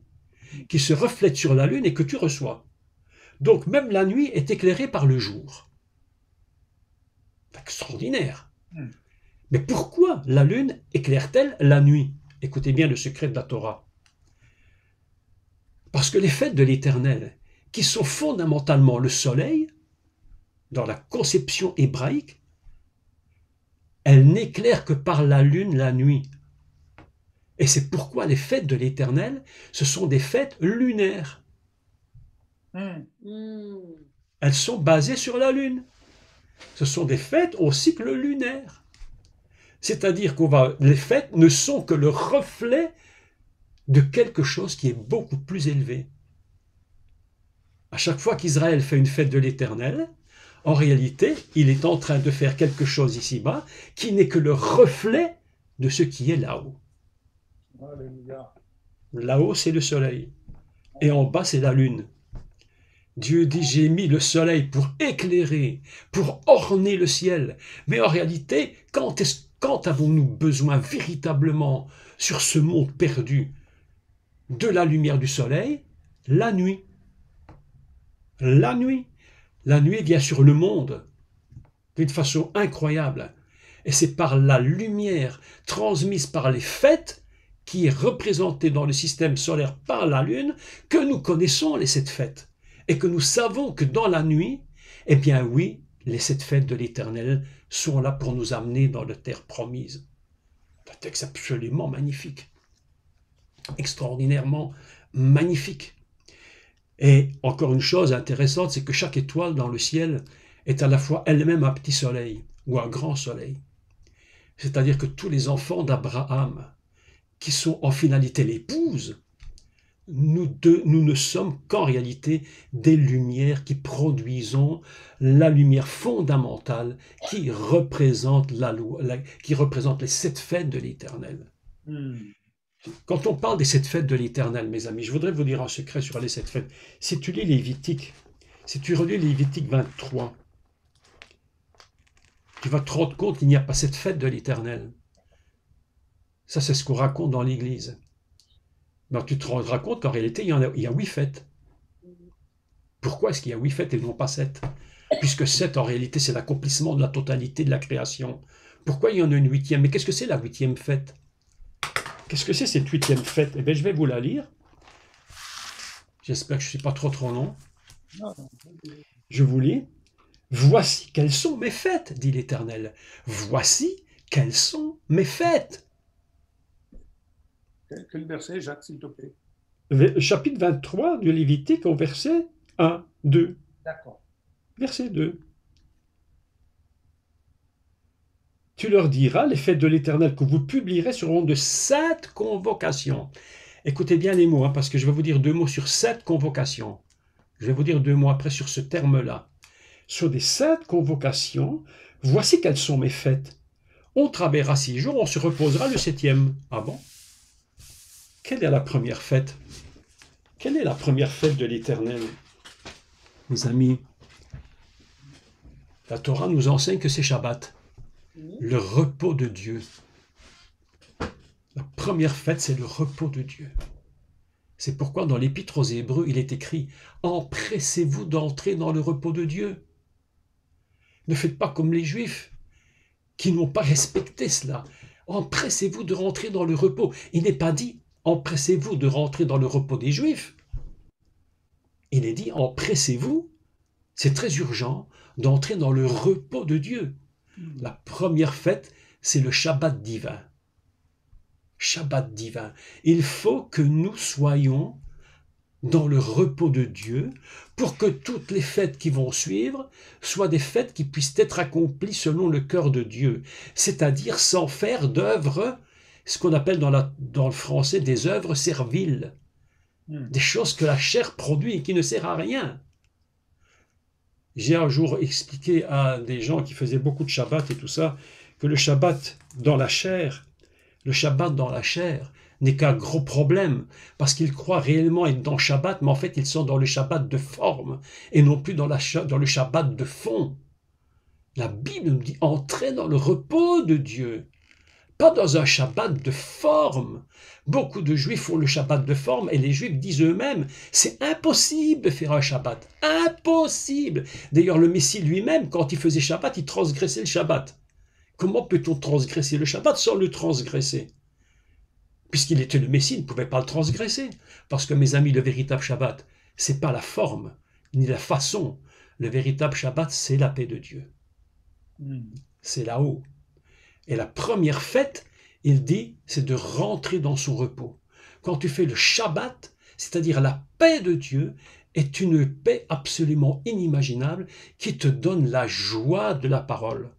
I: qui se reflète sur la lune et que tu reçois. Donc, même la nuit est éclairée par le jour. C'est extraordinaire. Mais pourquoi la lune éclaire-t-elle la nuit? Écoutez bien le secret de la Torah. Parce que les fêtes de l'Éternel, qui sont fondamentalement le soleil, dans la conception hébraïque, elles n'éclairent que par la lune la nuit. Et c'est pourquoi les fêtes de l'Éternel, ce sont des fêtes lunaires. Elles sont basées sur la lune. Ce sont des fêtes au cycle lunaire. C'est-à-dire les fêtes ne sont que le reflet de quelque chose qui est beaucoup plus élevé. À chaque fois qu'Israël fait une fête de l'Éternel, en réalité, il est en train de faire quelque chose ici-bas qui n'est que le reflet de ce qui est là-haut. Là-haut, c'est le soleil. Et en bas, c'est la lune. Dieu dit, j'ai mis le soleil pour éclairer, pour orner le ciel. Mais en réalité, quand avons-nous besoin véritablement sur ce monde perdu de la lumière du soleil? La nuit. La nuit. La nuit vient sur le monde d'une façon incroyable. Et c'est par la lumière transmise par les fêtes qui est représentée dans le système solaire par la lune que nous connaissons les 7 fêtes. Et que nous savons que dans la nuit, eh bien oui, les 7 fêtes de l'Éternel sont là pour nous amener dans la terre promise. Un texte absolument magnifique. Extraordinairement magnifique. Et encore une chose intéressante, c'est que chaque étoile dans le ciel est à la fois elle-même un petit soleil ou un grand soleil. C'est-à-dire que tous les enfants d'Abraham, qui sont en finalité l'épouse, nous ne sommes qu'en réalité des lumières qui produisons la lumière fondamentale qui représente qui représente les 7 fêtes de l'Éternel. Quand on parle des 7 fêtes de l'Éternel, mes amis, je voudrais vous dire un secret sur les 7 fêtes. Si tu lis Lévitique, si tu relis Lévitique 23, tu vas te rendre compte qu'il n'y a pas cette fête de l'Éternel. Ça, c'est ce qu'on raconte dans l'Église. Mais tu te rendras compte qu'en réalité, il y a 8 fêtes. Pourquoi est-ce qu'il y a 8 fêtes et non pas 7? Puisque 7, en réalité, c'est l'accomplissement de la totalité de la création. Pourquoi il y en a une 8e? Mais qu'est-ce que c'est la 8e fête? Qu'est-ce que c'est cette 8e fête? Eh bien, je vais vous la lire. J'espère que je ne suis pas trop long. Je vous lis. Voici quelles sont mes fêtes, dit l'Éternel. Voici quelles sont mes fêtes.
A: Quel verset, Jacques, s'il te plaît?
I: Chapitre 23 du Lévitique au verset 1, 2.
A: D'accord.
I: Verset 2. Tu leur diras, les fêtes de l'Éternel que vous publierez seront de 7 convocations. Écoutez bien les mots, parce que je vais vous dire 2 mots sur 7 convocations. Je vais vous dire 2 mots après sur ce terme-là. Sur des 7 convocations, voici quelles sont mes fêtes. On travaillera 6 jours, on se reposera le 7e. Ah bon? Quelle est la première fête? Quelle est la première fête de l'Éternel, mes amis? La Torah nous enseigne que c'est Shabbat, le repos de Dieu. La première fête, c'est le repos de Dieu. C'est pourquoi dans l'Épître aux Hébreux, il est écrit « Empressez-vous d'entrer dans le repos de Dieu ». Ne faites pas comme les Juifs qui n'ont pas respecté cela. Empressez-vous de rentrer dans le repos. Il n'est pas dit « Empressez-vous de rentrer dans le repos des Juifs ». Il est dit « Empressez-vous ». C'est très urgent d'entrer dans le repos de Dieu. La première fête, c'est le Shabbat divin. Shabbat divin. Il faut que nous soyons dans le repos de Dieu pour que toutes les fêtes qui vont suivre soient des fêtes qui puissent être accomplies selon le cœur de Dieu, c'est-à-dire sans faire d'œuvres, ce qu'on appelle dans le français des œuvres serviles, des choses que la chair produit et qui ne servent à rien. J'ai un jour expliqué à des gens qui faisaient beaucoup de Shabbat et tout ça, que le Shabbat dans la chair n'est qu'un gros problème, parce qu'ils croient réellement être dans Shabbat, mais en fait ils sont dans le Shabbat de forme, et non plus dans le Shabbat de fond. La Bible nous dit entrer dans le repos de Dieu, pas dans un Shabbat de forme. Beaucoup de Juifs font le Shabbat de forme, et les Juifs disent eux-mêmes, c'est impossible de faire un Shabbat, impossible. D'ailleurs le Messie lui-même, quand il faisait Shabbat, il transgressait le Shabbat. Comment peut-on transgresser le Shabbat sans le transgresser? Puisqu'il était le Messie, il ne pouvait pas le transgresser. Parce que, mes amis, le véritable Shabbat, ce n'est pas la forme, ni la façon. Le véritable Shabbat, c'est la paix de Dieu. C'est là-haut. Et la première fête, il dit, c'est de rentrer dans son repos. Quand tu fais le Shabbat, c'est-à-dire la paix de Dieu, est une paix absolument inimaginable qui te donne la joie de la parole.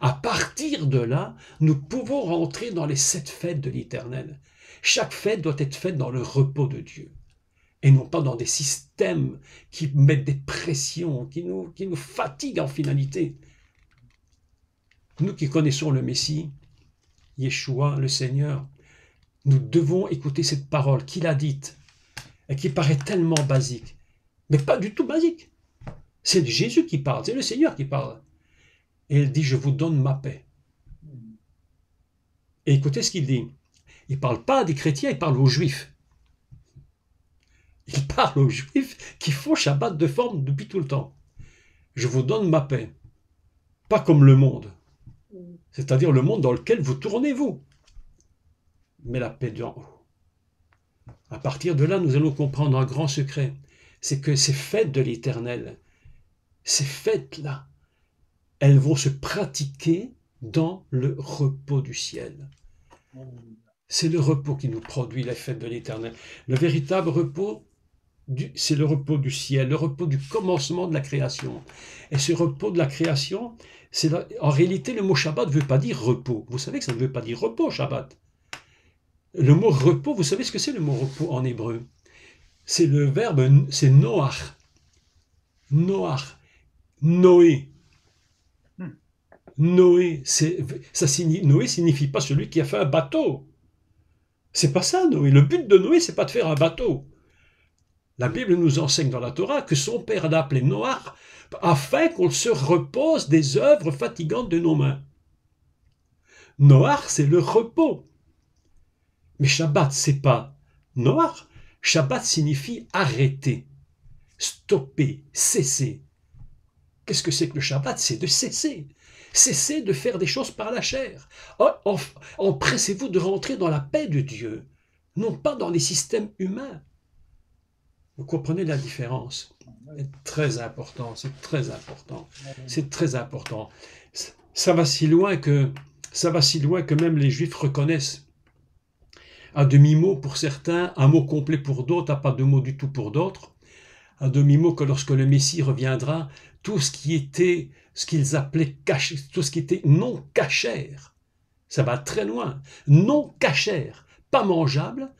I: À partir de là, nous pouvons rentrer dans les 7 fêtes de l'Éternel. Chaque fête doit être faite dans le repos de Dieu, et non pas dans des systèmes qui mettent des pressions, qui nous fatiguent en finalité. Nous qui connaissons le Messie, Yeshua, le Seigneur, nous devons écouter cette parole qu'il a dite, et qui paraît tellement basique, mais pas du tout basique. C'est Jésus qui parle, c'est le Seigneur qui parle. Et il dit, je vous donne ma paix. Et écoutez ce qu'il dit. Il ne parle pas des chrétiens, il parle aux juifs. Il parle aux juifs qui font Shabbat de forme depuis tout le temps. Je vous donne ma paix. Pas comme le monde. C'est-à-dire le monde dans lequel vous tournez, vous. Mais la paix d'en haut. À partir de là, nous allons comprendre un grand secret. C'est que ces fêtes de l'Éternel, ces fêtes-là, elles vont se pratiquer dans le repos du ciel. C'est le repos qui nous produit les fêtes de l'Éternel. Le véritable repos, c'est le repos du ciel, le repos du commencement de la création. Et ce repos de la création, en réalité, le mot Shabbat ne veut pas dire repos. Vous savez que ça ne veut pas dire repos, Shabbat. Le mot repos, vous savez ce que c'est le mot repos en hébreu? C'est le verbe, c'est noach. Noach. Noé. Noé, Noé signifie pas celui qui a fait un bateau. C'est pas ça, Noé. Le but de Noé, c'est pas de faire un bateau. La Bible nous enseigne dans la Torah que son père l'a appelé Noach afin qu'on se repose des œuvres fatigantes de nos mains. Noach, c'est le repos. Mais Shabbat, c'est pas Noach. Shabbat signifie arrêter, stopper, cesser. Qu'est-ce que c'est que le Shabbat? C'est de cesser. Cessez de faire des choses par la chair. Empressez-vous de rentrer dans la paix de Dieu, non pas dans les systèmes humains. Vous comprenez la différence? C'est très important, c'est très important, c'est très important. Ça va si loin que même les Juifs reconnaissent. À demi-mot pour certains, un mot complet pour d'autres, pas de mot du tout pour d'autres. À demi-mot que lorsque le Messie reviendra, tout ce qui était, ce qu'ils appelaient caché, tout ce qui était non cachère, ça va très loin, non cachère, pas mangeable.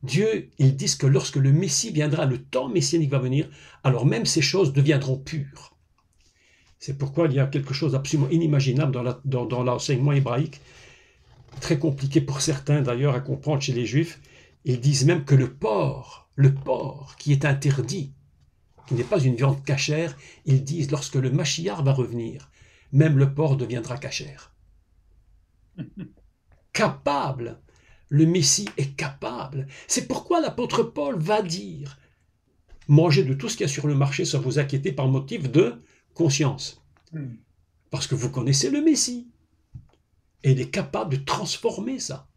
I: Dieu, ils disent que lorsque le Messie viendra, le temps messianique va venir, alors même ces choses deviendront pures. C'est pourquoi il y a quelque chose d'absolument inimaginable dans l'enseignement hébraïque, très compliqué pour certains d'ailleurs à comprendre chez les Juifs. Ils disent même que le porc qui est interdit, qui n'est pas une viande cachère, ils disent lorsque le Mashiach va revenir, même le porc deviendra cachère. Capable, le Messie est capable. C'est pourquoi l'apôtre Paul va dire, mangez de tout ce qu'il y a sur le marché sans vous inquiéter par motif de conscience. Parce que vous connaissez le Messie. Et il est capable de transformer ça.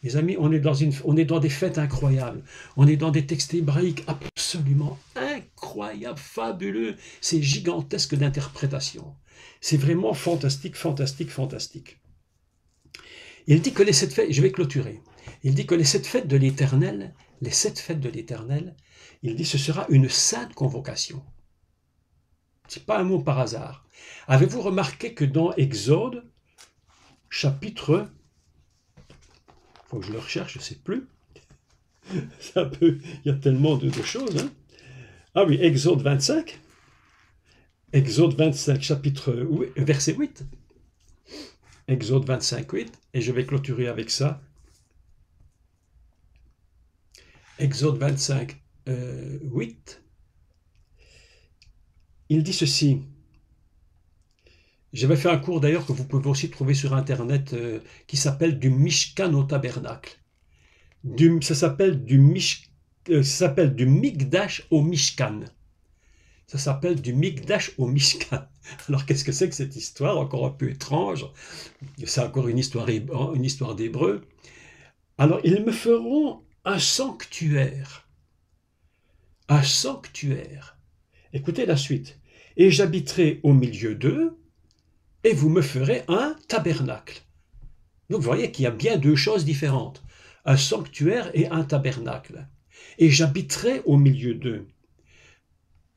I: Les amis, on est dans des fêtes incroyables. On est dans des textes hébraïques absolument incroyables, fabuleux. C'est gigantesque d'interprétation. C'est vraiment fantastique, fantastique, fantastique. Il dit que les 7 fêtes, je vais clôturer. Il dit que les 7 fêtes de l'Éternel, il dit ce sera une sainte convocation. Ce n'est pas un mot par hasard. Avez-vous remarqué que dans Exode, chapitre, il faut que je le recherche, je ne sais plus. Il y a tellement de choses. Hein. Ah oui, Exode 25. Exode 25, chapitre, verset 8. Exode 25, 8. Et je vais clôturer avec ça. Exode 25, 8. Il dit ceci. J'avais fait un cours d'ailleurs que vous pouvez aussi trouver sur Internet qui s'appelle du Mishkan au tabernacle. Ça s'appelle du Mikdash au Mishkan. Ça s'appelle du Mikdash au Mishkan. Alors qu'est-ce que c'est que cette histoire, encore un peu étrange? C'est encore une histoire d'Hébreu. Alors ils me feront un sanctuaire. Un sanctuaire. Écoutez la suite. Et j'habiterai au milieu d'eux, et vous me ferez un tabernacle. Donc vous voyez qu'il y a bien 2 choses différentes. Un sanctuaire et un tabernacle. Et j'habiterai au milieu d'eux.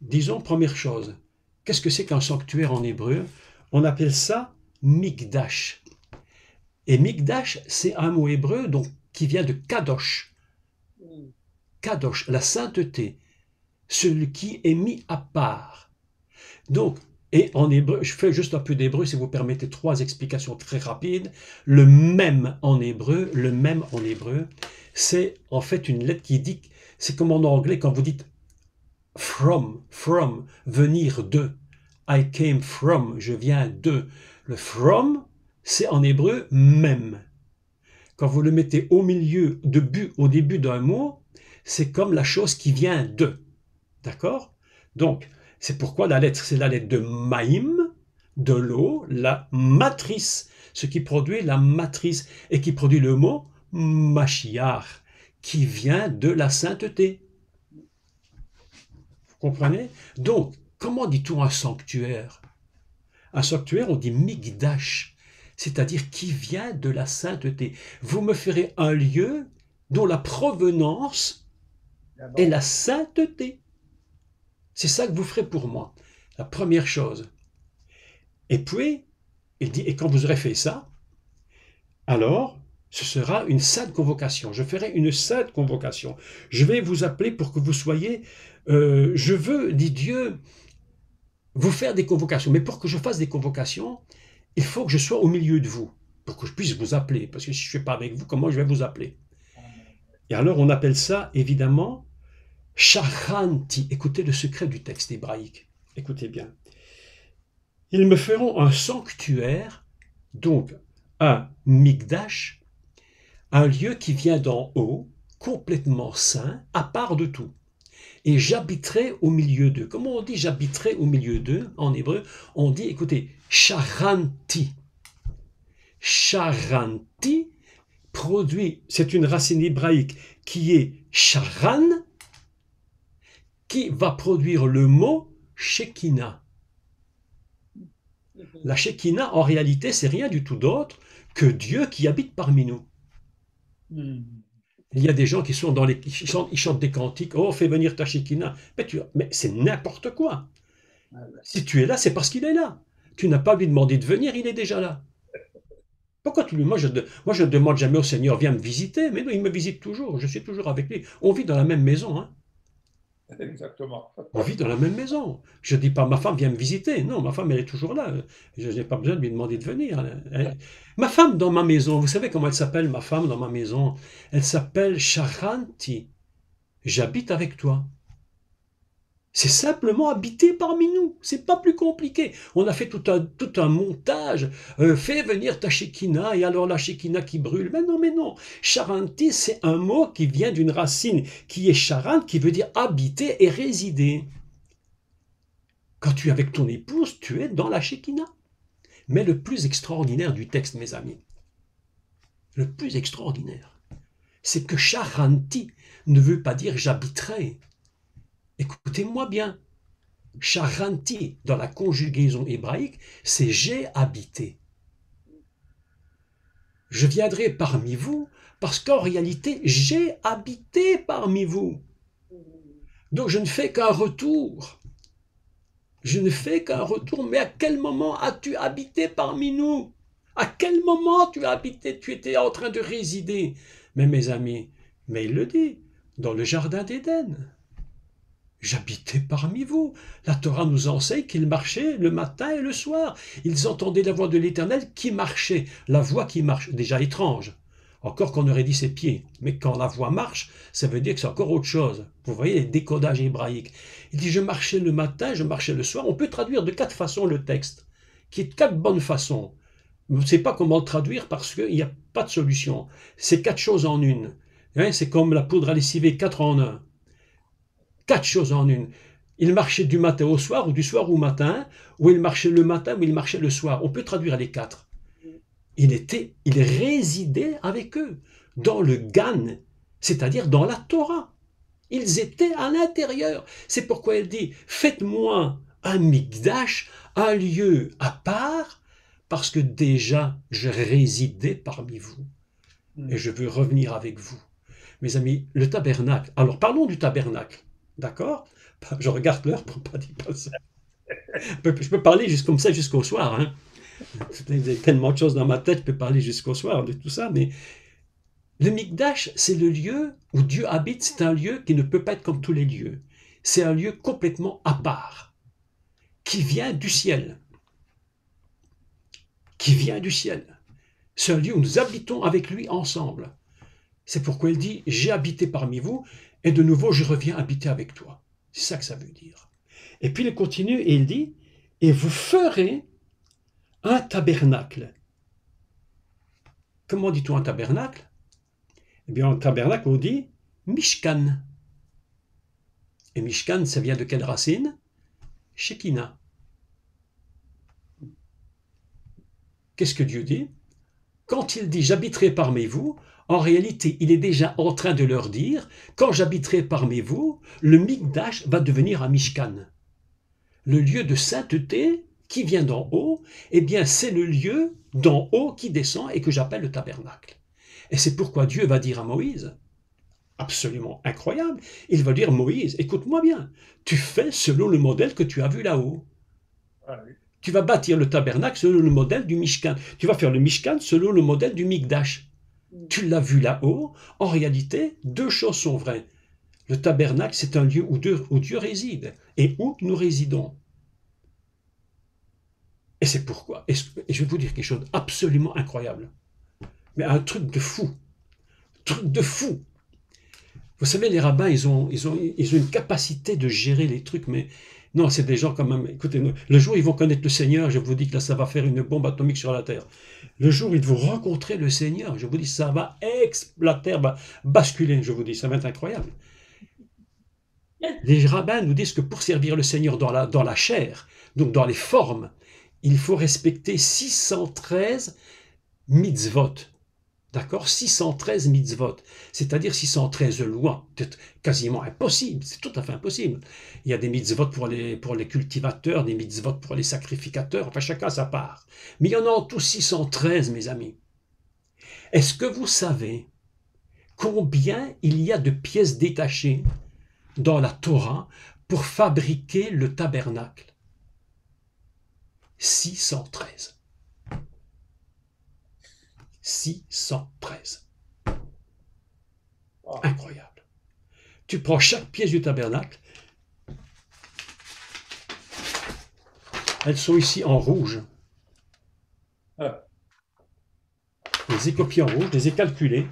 I: Disons, première chose, qu'est-ce que c'est qu'un sanctuaire en hébreu? On appelle ça Mikdash. Et Mikdash, c'est un mot hébreu donc, qui vient de Kadosh. Kadosh, la sainteté. Celui qui est mis à part. Donc, et en hébreu, je fais juste un peu d'hébreu si vous permettez 3 explications très rapides. Le même en hébreu, c'est en fait une lettre qui dit, c'est comme en anglais quand vous dites from, venir de. I came from, je viens de. Le from, c'est en hébreu même. Quand vous le mettez au milieu, au début d'un mot, c'est comme la chose qui vient de. D'accord? Donc, c'est pourquoi la lettre, c'est la lettre de Maïm, de l'eau, la matrice, ce qui produit la matrice et qui produit le mot Mashiach, qui vient de la sainteté. Vous comprenez? Donc, comment dit-on un sanctuaire? Un sanctuaire, on dit Mikdash, c'est-à-dire qui vient de la sainteté. Vous me ferez un lieu dont la provenance est la sainteté. C'est ça que vous ferez pour moi, la première chose. Et puis, il dit, et quand vous aurez fait ça, alors, ce sera une sainte convocation. Je ferai une sainte convocation. Je vais vous appeler pour que vous soyez, je veux, dit Dieu, vous faire des convocations. Mais pour que je fasse des convocations, il faut que je sois au milieu de vous, pour que je puisse vous appeler. Parce que si je ne suis pas avec vous, comment je vais vous appeler? Et alors, on appelle ça, évidemment, Shachanti. Écoutez le secret du texte hébraïque. Écoutez bien. Ils me feront un sanctuaire, donc un Mikdash, un lieu qui vient d'en haut, complètement saint, à part de tout. Et j'habiterai au milieu d'eux. Comment on dit j'habiterai au milieu d'eux en hébreu? On dit, écoutez, Shachanti. Shachanti produit, c'est une racine hébraïque qui est Sharan, qui va produire le mot Shekinah. La Shekinah, en réalité, c'est rien du tout d'autre que Dieu qui habite parmi nous. Il y a des gens qui sont ils chantent des cantiques, oh, fais venir ta Shekinah. Mais c'est n'importe quoi. Si tu es là, c'est parce qu'il est là. Tu n'as pas lui demandé de venir, il est déjà là. Pourquoi tu lui... Moi, je ne demande jamais au Seigneur, viens me visiter, mais non, il me visite toujours, je suis toujours avec lui. On vit dans la même maison, hein.
A: Exactement.
I: On vit dans la même maison. Je ne dis pas, ma femme vient me visiter. Non, ma femme, elle est toujours là. Je n'ai pas besoin de lui demander de venir. Ma femme dans ma maison, vous savez comment elle s'appelle, ma femme dans ma maison? Elle s'appelle Sharanti. J'habite avec toi. C'est simplement habiter parmi nous. C'est pas plus compliqué. On a fait tout un montage. Fais venir ta Shekinah et alors la Shekinah qui brûle. Mais non, mais non. Sharanti, c'est un mot qui vient d'une racine qui est Charant, qui veut dire habiter et résider. Quand tu es avec ton épouse, tu es dans la Shekinah. Mais le plus extraordinaire du texte, mes amis, le plus extraordinaire, c'est que Sharanti ne veut pas dire j'habiterai. Écoutez-moi bien, Sharanti, dans la conjugaison hébraïque, c'est j'ai habité. Je viendrai parmi vous parce qu'en réalité, j'ai habité parmi vous. Donc je ne fais qu'un retour. Je ne fais qu'un retour, mais à quel moment as-tu habité parmi nous? À quel moment tu as habité? Tu étais en train de résider. Mais mes amis, mais il le dit, dans le jardin d'Éden. J'habitais parmi vous. La Torah nous enseigne qu'ils marchaient le matin et le soir. Ils entendaient la voix de l'Éternel qui marchait. La voix qui marche, déjà étrange. Encore qu'on aurait dit ses pieds. Mais quand la voix marche, ça veut dire que c'est encore autre chose. Vous voyez les décodages hébraïques. Il dit, je marchais le matin, je marchais le soir. On peut traduire de 4 façons le texte, qui est de 4 bonnes façons. On ne sait pas comment le traduire parce qu'il n'y a pas de solution. C'est 4 choses en une. Hein, c'est comme la poudre à lessiver, 4 en 1. 4 choses en une. Il marchait du matin au soir, ou du soir au matin, ou il marchait le matin, ou il marchait le soir. On peut traduire les 4. Il résidait avec eux, dans le Gan, c'est-à-dire dans la Torah. Ils étaient à l'intérieur. C'est pourquoi elle dit, faites-moi un mikdash, un lieu à part, parce que déjà je résidais parmi vous. Et je veux revenir avec vous. Mes amis, le tabernacle. Alors parlons du tabernacle. D'accord? Je regarde l'heure pour ne pas dire ça. Je peux parler comme ça jusqu'au soir. Hein. Il y a tellement de choses dans ma tête, je peux parler jusqu'au soir de tout ça. Mais le Mikdash, c'est le lieu où Dieu habite. C'est un lieu qui ne peut pas être comme tous les lieux. C'est un lieu complètement à part, qui vient du ciel. Qui vient du ciel. C'est un lieu où nous habitons avec lui ensemble. C'est pourquoi il dit, j'ai habité parmi vous, et de nouveau je reviens habiter avec toi. C'est ça que ça veut dire. Et puis il continue et il dit, et vous ferez un tabernacle. Comment dit-on un tabernacle? Eh bien, un tabernacle, on dit Mishkan. Et Mishkan, ça vient de quelle racine? Shekinah. Qu'est-ce que Dieu dit? Quand il dit j'habiterai parmi vous, en réalité, il est déjà en train de leur dire, quand j'habiterai parmi vous, le Mikdash va devenir un Mishkan. Le lieu de sainteté qui vient d'en haut, eh bien c'est le lieu d'en haut qui descend et que j'appelle le tabernacle. Et c'est pourquoi Dieu va dire à Moïse, absolument incroyable, il va dire Moïse, écoute-moi bien, tu fais selon le modèle que tu as vu là-haut. Ah oui. Tu vas bâtir le tabernacle selon le modèle du Mishkan. Tu vas faire le Mishkan selon le modèle du Mikdash. Tu l'as vu là-haut. En réalité, 2 choses sont vraies. Le tabernacle, c'est un lieu où Dieu réside et où nous résidons. Et c'est pourquoi. Et je vais vous dire quelque chose d'absolument incroyable. Mais un truc de fou. Truc de fou. Vous savez, les rabbins, ils ont une capacité de gérer les trucs, mais non, c'est des gens quand même. Écoutez, le jour où ils vont connaître le Seigneur, je vous dis que là, ça va faire une bombe atomique sur la terre. Le jour où ils vont rencontrer le Seigneur, je vous dis, ça va la terre va basculer, je vous dis, ça va être incroyable. Les rabbins nous disent que pour servir le Seigneur dans la chair, donc dans les formes, il faut respecter 613 mitzvot. D'accord? 613 mitzvot, c'est-à-dire 613 lois. C'est quasiment impossible, c'est tout à fait impossible. Il y a des mitzvot pour les cultivateurs, des mitzvot pour les sacrificateurs, enfin chacun sa part. Mais il y en a en tout 613, mes amis. Est-ce que vous savez combien il y a de pièces détachées dans la Torah pour fabriquer le tabernacle? 613. 613. Incroyable. Tu prends chaque pièce du tabernacle, elles sont ici en rouge.
A: Ah.
I: Je les ai copiées en rouge, je les ai calculées.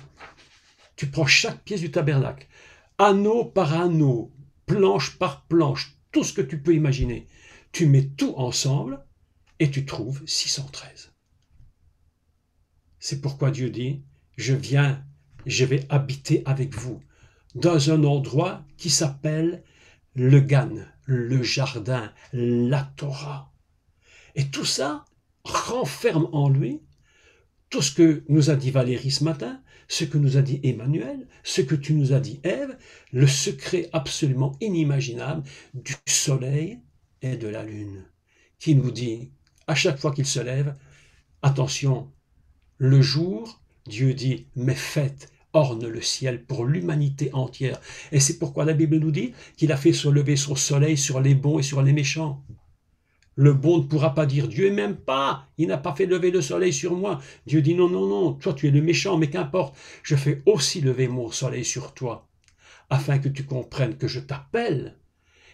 I: Tu prends chaque pièce du tabernacle, anneau par anneau, planche par planche, tout ce que tu peux imaginer. Tu mets tout ensemble et tu trouves 613. C'est pourquoi Dieu dit, je viens, je vais habiter avec vous dans un endroit qui s'appelle le Gan, le jardin, la Torah. Et tout ça renferme en lui tout ce que nous a dit Valérie ce matin, ce que nous a dit Emmanuel, ce que tu nous as dit Ève, le secret absolument inimaginable du soleil et de la lune, qui nous dit, à chaque fois qu'il se lève, attention, le jour, Dieu dit, mes fêtes ornent le ciel pour l'humanité entière. Et c'est pourquoi la Bible nous dit qu'il a fait se lever son soleil sur les bons et sur les méchants. Le bon ne pourra pas dire Dieu m'aime pas, il n'a pas fait lever le soleil sur moi. Dieu dit non, non, non, toi tu es le méchant, mais qu'importe, je fais aussi lever mon soleil sur toi, afin que tu comprennes que je t'appelle,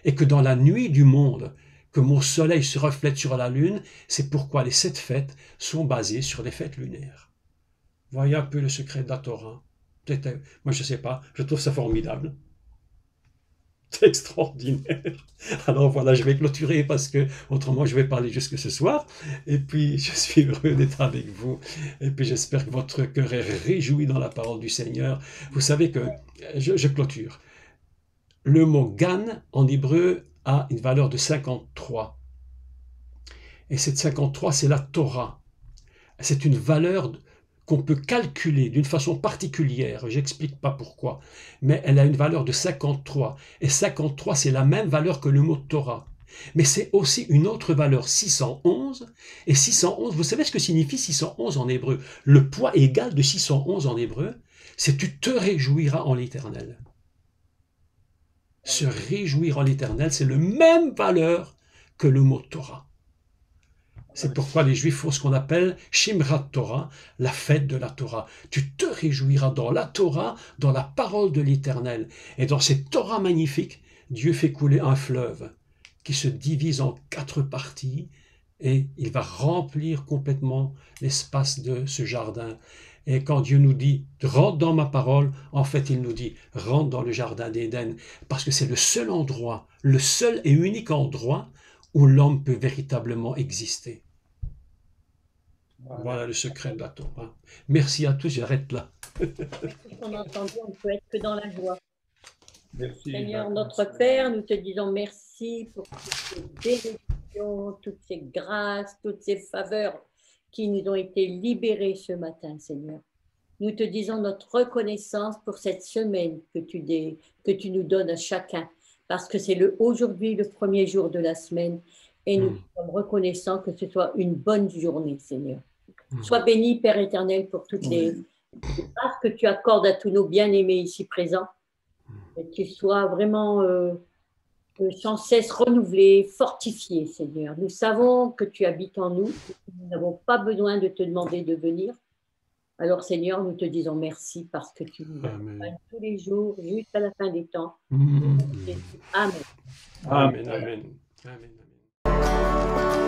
I: et que dans la nuit du monde, que mon soleil se reflète sur la lune, c'est pourquoi les 7 fêtes sont basées sur les fêtes lunaires. Voyez un peu le secret de la Torah. Moi je ne sais pas, je trouve ça formidable. C'est extraordinaire. Alors voilà, je vais clôturer parce que autrement je vais parler jusque ce soir. Et puis je suis heureux d'être avec vous. Et puis j'espère que votre cœur est réjoui dans la parole du Seigneur. Vous savez que je clôture. Le mot Gan en hébreu a une valeur de 53. Et cette 53, c'est la Torah. C'est une valeur qu'on peut calculer d'une façon particulière, j'explique pas pourquoi, mais elle a une valeur de 53. Et 53, c'est la même valeur que le mot Torah. Mais c'est aussi une autre valeur, 611. Et 611, vous savez ce que signifie 611 en hébreu? Le poids égal de 611 en hébreu, c'est tu te réjouiras en l'Éternel. Se réjouir en l'Éternel, c'est la même valeur que le mot Torah. C'est pourquoi les Juifs font ce qu'on appelle Shimrat Torah, la fête de la Torah. Tu te réjouiras dans la Torah, dans la parole de l'Éternel. Et dans cette Torah magnifique, Dieu fait couler un fleuve qui se divise en 4 parties et il va remplir complètement l'espace de ce jardin. Et quand Dieu nous dit « rentre dans ma parole », en fait il nous dit « rentre dans le jardin d'Éden » parce que c'est le seul endroit, le seul et unique endroit où l'homme peut véritablement exister. Voilà le secret de la Torah. Merci à tous, j'arrête là.
H: On a entendu, on ne peut être que dans la joie.
A: Merci.
H: Seigneur, notre Père, nous te disons merci pour toutes ces bénédictions, toutes ces grâces, toutes ces faveurs qui nous ont été libérées ce matin, Seigneur. Nous te disons notre reconnaissance pour cette semaine que tu nous donnes à chacun, parce que c'est aujourd'hui le premier jour de la semaine, et nous sommes reconnaissants que ce soit une bonne journée, Seigneur. Sois béni, Père éternel, pour toutes les grâces que tu accordes à tous nos bien-aimés ici présents, et qu'ils soient vraiment sans cesse renouvelés, fortifiés, Seigneur. Nous savons que tu habites en nous, nous n'avons pas besoin de te demander de venir. Alors, Seigneur, nous te disons merci parce que tu nous accompagnes tous les jours jusqu'à la fin des temps. Amen.
I: Amen. Amen. Amen. Amen.